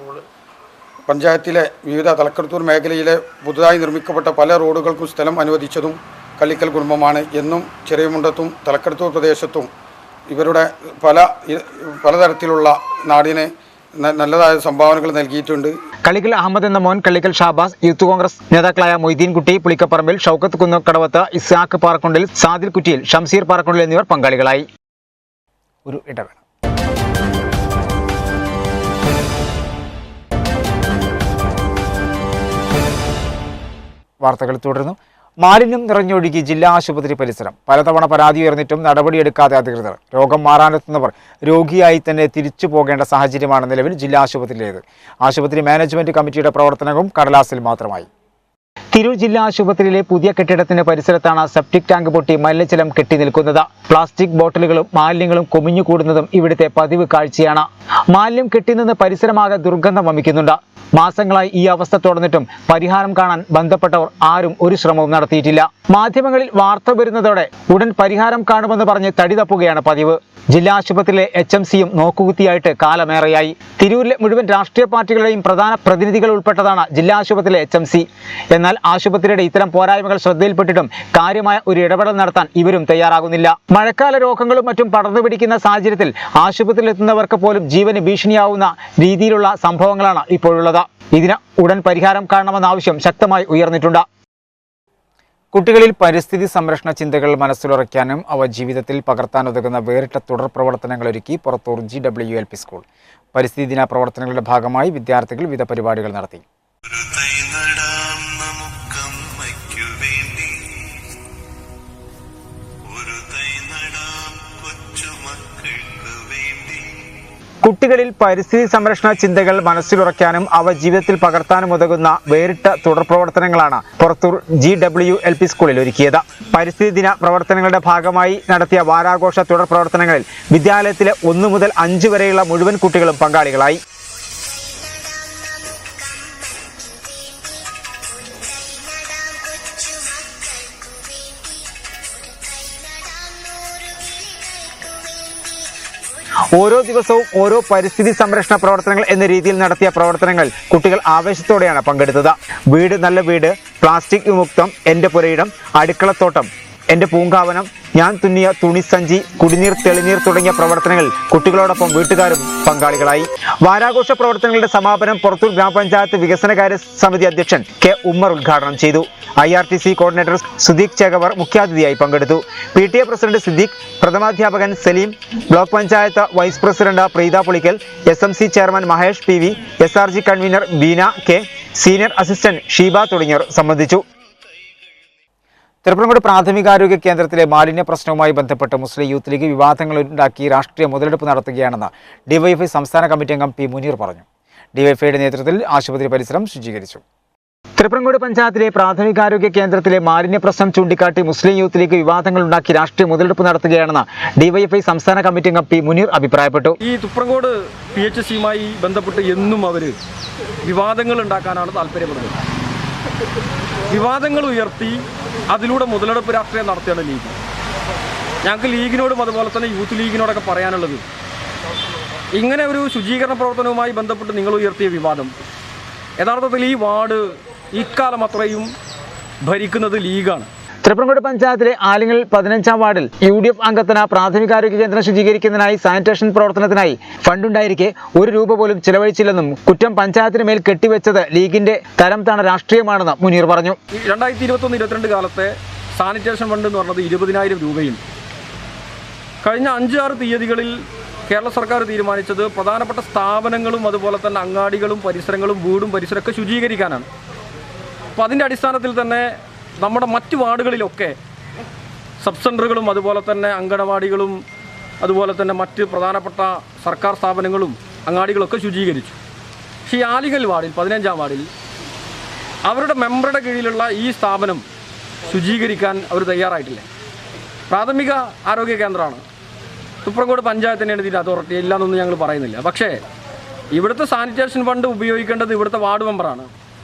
പഞ്ചായത്തിലെ വിവിധ തലക്കടത്തൂർ മേഖലയിലെ പുതുതായി നിർമ്മിക്കപ്പെട്ട പല റോഡുകൾക്കും സ്ഥലം അനുവദിച്ചതും കള്ളിക്കൽ കുടുംബമാണ്. എന്നും ചെറിയമുണ്ടത്തും തലക്കടത്തൂർ പ്രദേശത്തും ഇവരുടെ പലതരത്തിലുള്ള നാടിന് നല്ലതായ സംഭാവനകൾ നൽകിയിട്ടുണ്ട്. കള്ളിക്കൽ അഹമ്മദ് എന്ന മോൻ, കള്ളിക്കൽ ഷാബാസ്, യൂത്ത് കോൺഗ്രസ് നേതാക്കളായ മൊയ്തീൻകുട്ടി പുളിക്കപ്പറമ്പിൽ, ഷൗക്കത്ത് കുന്നക്കടവത്ത്, ഇസ്ഹാഖ് പാറക്കുണ്ടിൽ, സാദിൽ കുറ്റിയിൽ, ഷംസീർ പാറക്കുണ്ടിൽ എന്നിവർ പങ്കാളികളായി. ഒരു ഇടവേള. വാർത്തകൾ തുടരുന്നു. മാലിന്യം നിറഞ്ഞൊഴുകി ജില്ലാ ആശുപത്രി പരിസരം. പലതവണ പരാതി ഉയർന്നിട്ടും നടപടിയെടുക്കാതെ അധികൃതർ. രോഗം മാറാനെത്തുന്നവർ രോഗിയായി തന്നെ തിരിച്ചു പോകേണ്ട സാഹചര്യമാണ് നിലവിൽ ജില്ലാ ആശുപത്രിയിലേത്. ആശുപത്രി മാനേജ്മെന്റ് കമ്മിറ്റിയുടെ പ്രവർത്തനവും കടലാസിൽ മാത്രമായി. തിരൂർ ജില്ലാ ആശുപത്രിയിലെ പുതിയ കെട്ടിടത്തിന്റെ പരിസരത്താണ് സെപ്റ്റിക് ടാങ്ക് പൊട്ടി മലിനജലം കെട്ടി നിൽക്കുന്നത്. പ്ലാസ്റ്റിക് ബോട്ടിലുകളും മാലിന്യങ്ങളും കുമിഞ്ഞുകൂടുന്നതും ഇവിടുത്തെ പതിവ് കാഴ്ചയാണ്. മാലിന്യം കെട്ടിനിന്ന് പരിസരമാകെ ദുർഗന്ധം വമിക്കുന്നുണ്ട്. മാസങ്ങളായി ഈ അവസ്ഥ തുടർന്നിട്ടും പരിഹാരം കാണാൻ ബന്ധപ്പെട്ടവർ ആരും ഒരു ശ്രമവും നടത്തിയിട്ടില്ല. മാധ്യമങ്ങളിൽ വാർത്ത വരുന്നതോടെ ഉടൻ പരിഹാരം കാണുമെന്ന് പറഞ്ഞ് തടി തപ്പുകയാണ് പതിവ്. ജില്ലാ ആശുപത്രിയിലെ HMCയും നോക്കുകുത്തിയായിട്ട് കാലമേറെയായി. തിരൂരിലെ മുഴുവൻ രാഷ്ട്രീയ പാർട്ടികളുടെയും പ്രധാന പ്രതിനിധികൾ ഉൾപ്പെട്ടതാണ് ജില്ലാ ആശുപത്രിയിലെ HMC. എന്നാൽ ആശുപത്രിയുടെ ഇത്തരം പോരായ്മകൾ ശ്രദ്ധയിൽപ്പെട്ടിട്ടും കാര്യമായ ഒരു ഇടപെടൽ നടത്താൻ ഇവരും തയ്യാറാകുന്നില്ല. മഴക്കാല രോഗങ്ങളും മറ്റും പടർന്നു പിടിക്കുന്ന സാഹചര്യത്തിൽ ആശുപത്രിയിലെത്തുന്നവർക്ക് പോലും ജീവന് ഭീഷണിയാവുന്ന രീതിയിലുള്ള സംഭവങ്ങളാണ് ഇപ്പോഴുള്ളത്. ഇതിന് ഉടൻ പരിഹാരം കാണണമെന്ന ആവശ്യം ശക്തമായി ഉയർന്നിട്ടുണ്ട്. കുട്ടികളിൽ പരിസ്ഥിതി സംരക്ഷണ ചിന്തകൾ മനസ്സിലുറയ്ക്കാനും അവ ജീവിതത്തിൽ പകർത്താനുതകുന്ന വേറിട്ട തുടർ പ്രവർത്തനങ്ങൾ ഒരുക്കി പുറത്തൂർ GWLP സ്കൂൾ. പരിസ്ഥിതി ദിന പ്രവർത്തനങ്ങളുടെ ഭാഗമായി വിദ്യാർത്ഥികൾ വിവിധ പരിപാടികൾ നടത്തി. കുട്ടികളിൽ പരിസ്ഥിതി സംരക്ഷണ ചിന്തകൾ മനസ്സിലുറയ്ക്കാനും അവ ജീവിതത്തിൽ പകർത്താനും ഉതകുന്ന വേറിട്ട തുടർ പ്രവർത്തനങ്ങളാണ് പുറത്തൂർ GWLP സ്കൂളിൽ ഒരുക്കിയത്. പരിസ്ഥിതി ദിന പ്രവർത്തനങ്ങളുടെ ഭാഗമായി നടത്തിയ വാരാഘോഷ തുടർ പ്രവർത്തനങ്ങളിൽ വിദ്യാലയത്തിലെ 1 മുതൽ 5 വരെയുള്ള മുഴുവൻ കുട്ടികളും പങ്കാളികളായി. ഓരോ ദിവസവും ഓരോ പരിസ്ഥിതി സംരക്ഷണ പ്രവർത്തനങ്ങൾ എന്ന രീതിയിൽ നടത്തിയ പ്രവർത്തനങ്ങൾ കുട്ടികൾ ആവേശത്തോടെയാണ് പങ്കെടുത്തത്. വീട് നല്ല വീട്, പ്ലാസ്റ്റിക് വിമുക്തം, എൻ്റെ പുരയിടം, അടുക്കളത്തോട്ടം, എൻ്റെ പൂങ്കാവനം, ഞാൻ തുന്നിയ തുണിസഞ്ചി, കുടിനീർ തെളിനീർ തുടങ്ങിയ പ്രവർത്തനങ്ങളിൽ കുട്ടികളോടൊപ്പം വീട്ടുകാരും പങ്കാളികളായി. വാരാഘോഷ പ്രവർത്തനങ്ങളുടെ സമാപനം പുറത്തൂർ ഗ്രാമപഞ്ചായത്ത് വികസനകാര്യ സമിതി അധ്യക്ഷൻ K. ഉമ്മർ ഉദ്ഘാടനം ചെയ്തു. IRTC കോർഡിനേറ്റർ സുദീഖ് ചേകവർ മുഖ്യാതിഥിയായി പങ്കെടുത്തു. PTA പ്രസിഡന്റ് സിദ്ദീഖ്, പ്രഥമാധ്യാപകൻ Saleem, block panchayat vice president Preetha Pulikkal, SMC chairman Mahesh PV, SRG convener Beena K, senior assistant Sheeba തുടങ്ങിയവർ സംബന്ധിച്ചു. തിരുപ്പുറങ്ങോട് പ്രാഥമികാരോഗ്യ കേന്ദ്രത്തിലെ മാലിന്യ പ്രശ്നവുമായി ബന്ധപ്പെട്ട് മുസ്ലിം യൂത്ത് ലീഗ് വിവാദങ്ങൾ ഉണ്ടാക്കി രാഷ്ട്രീയ മുതലെടുപ്പ് നടത്തുകയാണെന്ന് DYFI സംസ്ഥാന കമ്മിറ്റി അംഗം P. മുനീർ പറഞ്ഞു. ഡിവൈഎഫ്ഐയുടെ നേതൃത്വത്തിൽ ആശുപത്രി പരിസരം ശുചീകരിച്ചു. തൃപ്രങ്ങോട് പഞ്ചായത്തിലെ പ്രാഥമികാരോഗ്യ കേന്ദ്രത്തിലെ മാലിന്യ പ്രശ്നം ചൂണ്ടിക്കാട്ടി മുസ്ലിം യൂത്ത് ലീഗ് വിവാദങ്ങൾ ഉണ്ടാക്കി രാഷ്ട്രീയ മുതലെടുപ്പ് നടത്തുകയാണെന്ന് ഡിവൈഎഫ്ഐ സംസ്ഥാന കമ്മിറ്റി അംഗം പി മുനീർ അഭിപ്രായപ്പെട്ടു. ഈ തുപ്രങ്കോട് PHCയുമായി ബന്ധപ്പെട്ട് എന്നും അവർ വിവാദങ്ങൾ ഉണ്ടാക്കാനാണ് താല്പര്യപ്പെടുന്നത്. വിവാദങ്ങൾ ഉയർത്തി അതിലൂടെ മുതലെടുപ്പ് രാഷ്ട്രീയം നടത്തുകയാണ് ലീഗ്. ഞങ്ങൾക്ക് ലീഗിനോടും അതുപോലെ തന്നെ യൂത്ത് ലീഗിനോടൊക്കെ പറയാനുള്ളത്, ഇങ്ങനെ ഒരു ശുചീകരണ പ്രവർത്തനവുമായി ബന്ധപ്പെട്ട് നിങ്ങൾ ഉയർത്തിയ വിവാദം, യഥാർത്ഥത്തിൽ ഈ വാർഡ് ഇക്കാലം അത്രയും ഭരിക്കുന്നത് ലീഗാണ്. തൃപ്രങ്ങോട് പഞ്ചായത്തിലെ ആലിങ്ങൽ 15-ാം വാർഡിൽ UDF അംഗത്തിന് പ്രാഥമികാരോഗ്യ കേന്ദ്രം ശുചീകരിക്കുന്നതിനായി സാനിറ്റേഷൻ പ്രവർത്തനത്തിനായി ഫണ്ടുണ്ടായിരിക്കെ ₹1 പോലും ചെലവഴിച്ചില്ലെന്നും കുറ്റം പഞ്ചായത്തിന് മേൽ കെട്ടിവെച്ചത് ലീഗിന്റെ തരം താണ രാഷ്ട്രീയമാണെന്ന് മുനീർ പറഞ്ഞു. 2021-22 കാലത്തെ സാനിറ്റേഷൻ ഫണ്ട് എന്ന് പറഞ്ഞത് 20,000 രൂപയും കഴിഞ്ഞ 5-6 തീയതികളിൽ കേരള സർക്കാർ തീരുമാനിച്ചത് പ്രധാനപ്പെട്ട സ്ഥാപനങ്ങളും അതുപോലെ തന്നെ അങ്ങാടികളും പരിസരങ്ങളും വീടും പരിസരമൊക്കെ ശുചീകരിക്കാനാണ്. അപ്പോൾ അതിൻ്റെ അടിസ്ഥാനത്തിൽ തന്നെ നമ്മുടെ മറ്റ് വാർഡുകളിലൊക്കെ സബ് സെൻ്ററുകളും അതുപോലെ തന്നെ അങ്കണവാടികളും അതുപോലെ തന്നെ മറ്റ് പ്രധാനപ്പെട്ട സർക്കാർ സ്ഥാപനങ്ങളും അങ്ങാടികളൊക്കെ ശുചീകരിച്ചു. പക്ഷേ ഈ ആലിങ്ങൽ വാർഡിൽ 15-ാം വാർഡിൽ അവരുടെ മെമ്പറുടെ കീഴിലുള്ള ഈ സ്ഥാപനം ശുചീകരിക്കാൻ അവർ തയ്യാറായിട്ടില്ല. പ്രാഥമിക ആരോഗ്യ കേന്ദ്രമാണ്, തുപ്രങ്കോട് പഞ്ചായത്തിൻ്റെ ഇതിൻ്റെ അതോറിറ്റി ഇല്ലാന്നൊന്നും ഞങ്ങൾ പറയുന്നില്ല. പക്ഷേ ഇവിടുത്തെ സാനിറ്റേഷൻ ഫണ്ട് ഉപയോഗിക്കേണ്ടത് ഇവിടുത്തെ വാർഡ് മെമ്പറാണ്.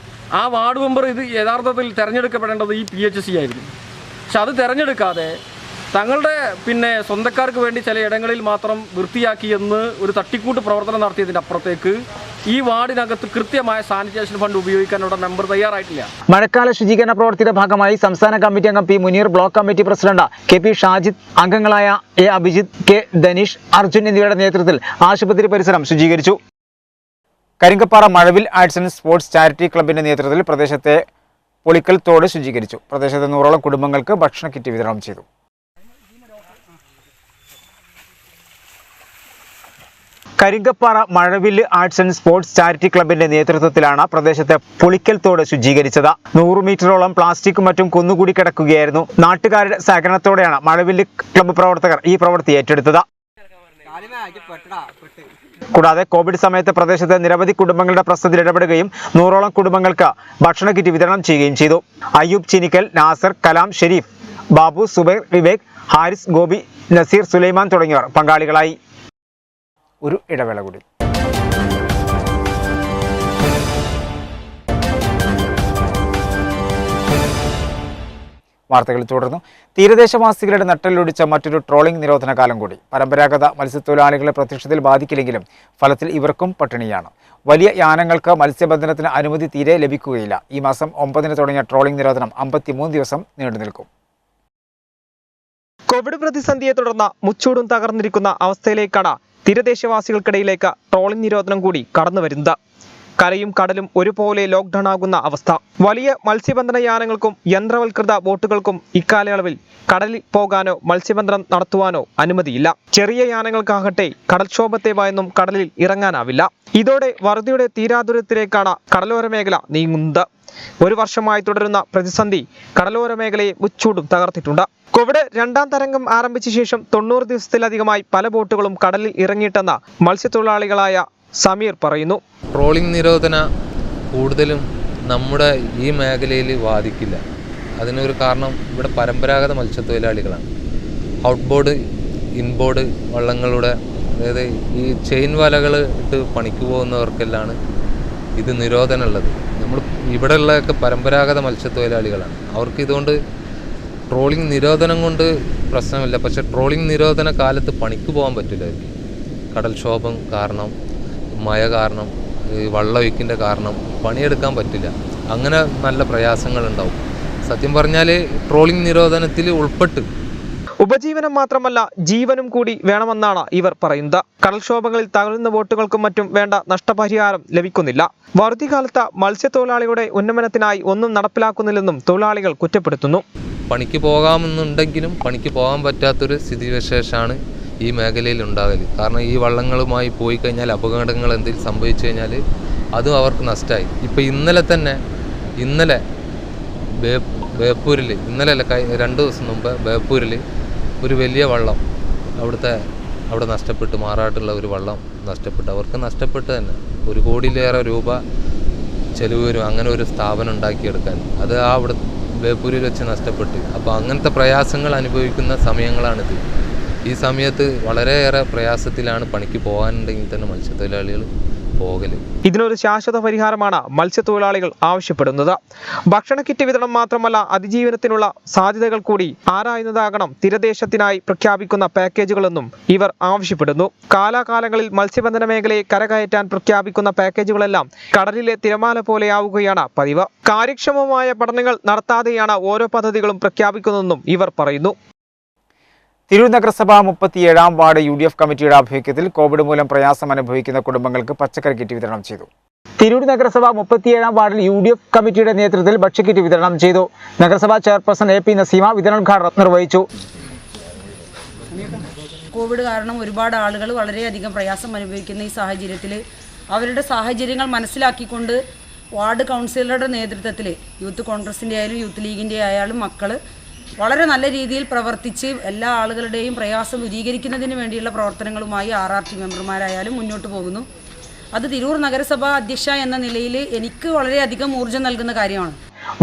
ആ വാർഡ് മെമ്പർ ഇത് യഥാർത്ഥത്തിൽ തിരഞ്ഞെടുക്കപ്പെടേണ്ടത് ഈ PHC ആയിരുന്നു. പക്ഷെ അത് തിരഞ്ഞെടുക്കാതെ തങ്ങളുടെ സ്വന്തക്കാർക്ക് വേണ്ടി ചില ഇടങ്ങളിൽ മാത്രം വൃത്തിയാക്കിയെന്ന് ഒരു തട്ടിക്കൂട്ട് പ്രവർത്തനം നടത്തിയതിൻ്റെ അപ്പുറത്തേക്ക് ഈ വാർഡിനകത്ത് കൃത്യമായ സാനിറ്റേഷൻ ഫണ്ട് ഉപയോഗിക്കാനുള്ള മെമ്പർ തയ്യാറായിട്ടില്ല. മഴക്കാല ശുചീകരണ പ്രവർത്തിയുടെ ഭാഗമായി സംസ്ഥാന കമ്മിറ്റി അംഗം P Muneer, block committee president KP Shajid, അംഗങ്ങളായ A അഭിജിത്ത്, K ധനീഷ്, അർജുൻ എന്നിവരുടെ നേതൃത്വത്തിൽ ആശുപത്രി പരിസരം ശുചീകരിച്ചു. കരിങ്കപ്പാറ മഴവിൽ ആർട്സ് ആൻഡ് സ്പോർട്സ് ചാരിറ്റി ക്ലബിന്റെ നേതൃത്വത്തിൽ പ്രദേശത്തെ പൊളിക്കൽ തോട് ശുചീകരിച്ചു. പ്രദേശത്തെ 100ഓളം കുടുംബങ്ങൾക്ക് ഭക്ഷണ കിറ്റ് വിതരണം ചെയ്തു. കരിങ്കപ്പാറ മഴവില്ല് ആർട്സ് ആൻഡ് സ്പോർട്സ് ചാരിറ്റി ക്ലബിന്റെ നേതൃത്വത്തിലാണ് പ്രദേശത്തെ പൊളിക്കൽ തോട് ശുചീകരിച്ചത്. 100 മീറ്ററോളം പ്ലാസ്റ്റിക്കും മറ്റും കുന്നുകൂടി കിടക്കുകയായിരുന്നു. നാട്ടുകാരുടെ സഹകരണത്തോടെയാണ് മഴവില്ല് ക്ലബ്ബ് പ്രവർത്തകർ ഈ പ്രവൃത്തി ഏറ്റെടുത്തത്. കൂടാതെ കോവിഡ് സമയത്ത് പ്രദേശത്തെ നിരവധി കുടുംബങ്ങളുടെ പ്രശ്നത്തിൽ ഇടപെടുകയും 100ഓളം കുടുംബങ്ങൾക്ക് ഭക്ഷണ കിറ്റ് വിതരണം ചെയ്യുകയും ചെയ്തു. അയ്യൂബ് ചിനിക്കൽ, നാസർ, കലാം, ഷെരീഫ്, ബാബു, സുബൈർ, വിവേക്, ഹാരിസ്, ഗോപി, നസീർ, സുലൈമാൻ തുടങ്ങിയവർ പങ്കാളികളായി. ഒരു ഇടവേള കൂടി. വാർത്തകൾ തുടർന്നു. തീരദേശവാസികളുടെ നട്ടലൊടിച്ച മറ്റൊരു ട്രോളിംഗ് നിരോധന കാലം കൂടി. പരമ്പരാഗത മത്സ്യത്തൊഴിലാളികളെ പ്രത്യക്ഷത്തിൽ ബാധിക്കില്ലെങ്കിലും ഫലത്തിൽ ഇവർക്കും പട്ടിണിയാണ്. വലിയ യാനങ്ങൾക്ക് മത്സ്യബന്ധനത്തിന് അനുമതി തീരെ ലഭിക്കുകയില്ല. ഈ മാസം 9-ന് തുടങ്ങിയ ട്രോളിംഗ് നിരോധനം 53 ദിവസം നീണ്ടുനിൽക്കും. കോവിഡ് പ്രതിസന്ധിയെ തുടർന്ന് മുച്ചൂടും തകർന്നിരിക്കുന്ന അവസ്ഥയിലേക്കാണ് തീരദേശവാസികൾക്കിടയിലേക്ക് ട്രോളിംഗ് നിരോധനം കൂടി കടന്നുവരുന്നത്. കരയും കടലും ഒരുപോലെ ലോക്ക്ഡൌൺ ആകുന്ന അവസ്ഥ. വലിയ മത്സ്യബന്ധന യാനങ്ങൾക്കും യന്ത്രവൽകൃത ബോട്ടുകൾക്കും ഇക്കാലയളവിൽ കടലിൽ പോകാനോ മത്സ്യബന്ധനം നടത്തുവാനോ അനുമതിയില്ല. ചെറിയ യാനങ്ങൾക്കാകട്ടെ കടൽക്ഷോഭത്തെ ഭയന്നും കടലിൽ ഇറങ്ങാനാവില്ല. ഇതോടെ വറുതിയുടെ തീരാദൂരത്തിലേക്കാണ് കടലോര മേഖല നീങ്ങുന്നത്. 1 വർഷമായി തുടരുന്ന പ്രതിസന്ധി കടലോര മേഖലയെ മുച്ചൂടും തകർത്തിട്ടുണ്ട്. കോവിഡ് 2ാം തരംഗം ആരംഭിച്ച ശേഷം 90 ദിവസത്തിലധികമായി പല ബോട്ടുകളും കടലിൽ ഇറങ്ങിയിട്ടെന്ന് മത്സ്യത്തൊഴിലാളികളായ സമീർ പറയുന്നു. ട്രോളിംഗ് നിരോധന കൂടുതലും നമ്മുടെ ഈ മേഖലയിൽ ബാധിക്കില്ല. അതിനൊരു കാരണം ഇവിടെ പരമ്പരാഗത മത്സ്യത്തൊഴിലാളികളാണ്. ഔട്ട് ബോർഡ്, ഇൻബോർഡ് വള്ളങ്ങളുടെ, അതായത് ഈ ചെയിൻ വലകൾ ഇട്ട് പണിക്ക് പോകുന്നവർക്കെല്ലാം ഇത് നിരോധനമുള്ളത്. നമ്മൾ ഇവിടെയുള്ളതൊക്കെ പരമ്പരാഗത മത്സ്യത്തൊഴിലാളികളാണ്. അവർക്ക് ഇതുകൊണ്ട് ട്രോളിംഗ് നിരോധനം കൊണ്ട് പ്രശ്നമില്ല. പക്ഷേ ട്രോളിംഗ് നിരോധന കാലത്ത് പണിക്ക് പോകാൻ പറ്റില്ല. കടൽക്ഷോഭം കാരണം, മഴ കാരണം, വള്ളമൊഴുക്കിൻ്റെ കാരണം പണിയെടുക്കാൻ പറ്റില്ല. അങ്ങനെ നല്ല പ്രയാസങ്ങളുണ്ടാവും. സത്യം പറഞ്ഞാൽ ട്രോളിംഗ് നിരോധനത്തിൽ ഉൾപ്പെട്ട് ഉപജീവനം മാത്രമല്ല ജീവനും കൂടി വേണമെന്നാണ് ഇവർ പറയുന്നത്. കടൽക്ഷോഭങ്ങളിൽ തകരുന്ന ബോട്ടുകൾക്കും മറ്റും വേണ്ട നഷ്ടപരിഹാരം ലഭിക്കുന്നില്ല. വറുതികാലത്ത് മത്സ്യത്തൊഴിലാളികളുടെ ഉന്നമനത്തിനായി ഒന്നും നടപ്പിലാക്കുന്നില്ലെന്നും തൊഴിലാളികൾ കുറ്റപ്പെടുത്തുന്നു. പണിക്ക് പോകാമെന്നുണ്ടെങ്കിലും പണിക്ക് പോകാൻ പറ്റാത്തൊരു സ്ഥിതിവിശേഷമാണ് ഈ മേഖലയിൽ ഉണ്ടാകല്. കാരണം ഈ വള്ളങ്ങളുമായി പോയി കഴിഞ്ഞാൽ അപകടങ്ങൾ എന്തെങ്കിലും സംഭവിച്ചു കഴിഞ്ഞാൽ അതും അവർക്ക് നഷ്ടമായി. ഇപ്പോൾ ഇന്നലെ ബേപ്പൂരിൽ, ഇന്നലെ അല്ല 2 ദിവസം മുമ്പ് ബേപ്പൂരിൽ ഒരു വലിയ വള്ളം, അവിടുത്തെ അവിടെ നഷ്ടപ്പെട്ട് മാറാട്ടുള്ള ഒരു വള്ളം നഷ്ടപ്പെട്ടു. അവർക്ക് നഷ്ടപ്പെട്ട് തന്നെ 1 കോടിയിലേറെ രൂപ ചെലവ് വരും അങ്ങനെ ഒരു സ്ഥാപനം ഉണ്ടാക്കിയെടുക്കാൻ. അത് അവിടെ ബേപ്പൂരിൽ വെച്ച് നഷ്ടപ്പെട്ടു. അപ്പോൾ അങ്ങനത്തെ പ്രയാസങ്ങൾ അനുഭവിക്കുന്ന സമയങ്ങളാണിത്. ഈ സമയത്ത് വളരെയേറെ പ്രയാസത്തിലാണ് പണിക്ക് പോകാനുണ്ടെങ്കിൽ തന്നെ മത്സ്യത്തൊഴിലാളികൾ പോകല്. ഇതിനൊരു ശാശ്വത പരിഹാരമാണ് മത്സ്യത്തൊഴിലാളികൾ ആവശ്യപ്പെടുന്നത്. ഭക്ഷണ കിറ്റ് വിതരണം മാത്രമല്ല, അതിജീവനത്തിനുള്ള സാധ്യതകൾ കൂടി ആരായുന്നതാകണം തീരദേശത്തിനായി പ്രഖ്യാപിക്കുന്ന പാക്കേജുകളെന്നും ഇവർ ആവശ്യപ്പെടുന്നു. കാലാകാലങ്ങളിൽ മത്സ്യബന്ധന മേഖലയെ കരകയറ്റാൻ പ്രഖ്യാപിക്കുന്ന പാക്കേജുകളെല്ലാം കടലിലെ തിരമാല പോലെയാവുകയാണ് പതിവ്. കാര്യക്ഷമമായ പഠനങ്ങൾ നടത്താതെയാണ് ഓരോ പദ്ധതികളും പ്രഖ്യാപിക്കുന്നതെന്നും ഇവർ പറയുന്നു. തിരൂർ നഗരസഭ 37-ാം വാർഡ് UDF കമ്മിറ്റിയുടെ ആഭിമുഖ്യത്തിൽ കോവിഡ് മൂലം പ്രയാസം അനുഭവിക്കുന്ന കുടുംബങ്ങൾക്ക് പച്ചക്കറി കിറ്റ് വിതരണം ചെയ്തു. തിരൂർ നഗരസഭ 37-ാം വാർഡിൽ UDF കമ്മിറ്റിയുടെ നേതൃത്വത്തിൽ ഭക്ഷ്യക്കിറ്റ് വിതരണം ചെയ്തു. നഗരസഭാ ചെയർപേഴ്സൺ AP നസീമ വിതരണോദ്ഘാടനം നിർവഹിച്ചു. കോവിഡ് കാരണം ഒരുപാട് ആളുകൾ വളരെയധികം പ്രയാസം അനുഭവിക്കുന്ന ഈ സാഹചര്യത്തിൽ അവരുടെ സാഹചര്യങ്ങൾ മനസ്സിലാക്കിക്കൊണ്ട് വാർഡ് കൗൺസിലറുടെ നേതൃത്വത്തിൽ യൂത്ത് കോൺഗ്രസിൻ്റെ ആയാലും യൂത്ത് ലീഗിൻ്റെ ആയാലും മക്കൾ വളരെ നല്ല രീതിയിൽ പ്രവർത്തിച്ച് എല്ലാ ആളുകളുടെയും പ്രയാസം ദൂരീകരിക്കുന്നതിന് വേണ്ടിയുള്ള പ്രവർത്തനങ്ങളുമായി RRT മെമ്പർമാരായാലും മുന്നോട്ട് പോകുന്നു. അത് തിരൂർ നഗരസഭ അധ്യക്ഷ എന്ന നിലയിൽ എനിക്ക് വളരെയധികം ഊർജ്ജം നൽകുന്ന കാര്യമാണ്.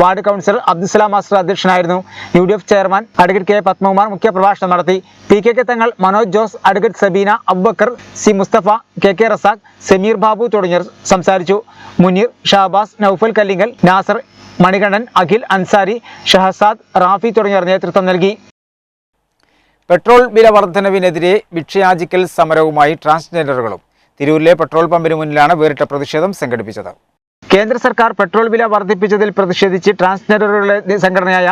വാർഡ് കൗൺസിലർ അബ്ദുസലാം മാസ്റ്റർ അധ്യക്ഷനായിരുന്നു. UDF chairman advocate K Padmakumar മുഖ്യപ്രഭാഷണം നടത്തി. PK Thangal, Manoj Jose, advocate Sabeena, Aboobacker, C Musthafa, KK Razak, Sameer Babu തുടങ്ങിയവർ സംസാരിച്ചു. മുനീർ, ഷാബാസ്, നൌഫൽ കല്ലിങ്കൽ, നാസർ, മണികണ്ഠൻ, അഖിൽ, അൻസാരി, ഷഹസാദ്, റാഫി തുടങ്ങിയവർ നേതൃത്വം നൽകി. പെട്രോൾ വില വർധനവിനെതിരെ ഭിക്ഷയാചിക്കൽ സമരവുമായി ട്രാൻസ്ജെൻഡറുകളും തിരൂരിലെ പെട്രോൾ പമ്പിന് മുന്നിലാണ് വേറിട്ട പ്രതിഷേധം സംഘടിപ്പിച്ചത്. കേന്ദ്ര സർക്കാർ പെട്രോൾ വില വർദ്ധിപ്പിച്ചതിൽ പ്രതിഷേധിച്ച് ട്രാൻസ്ജെൻഡറുകളുടെ സംഘടനയായ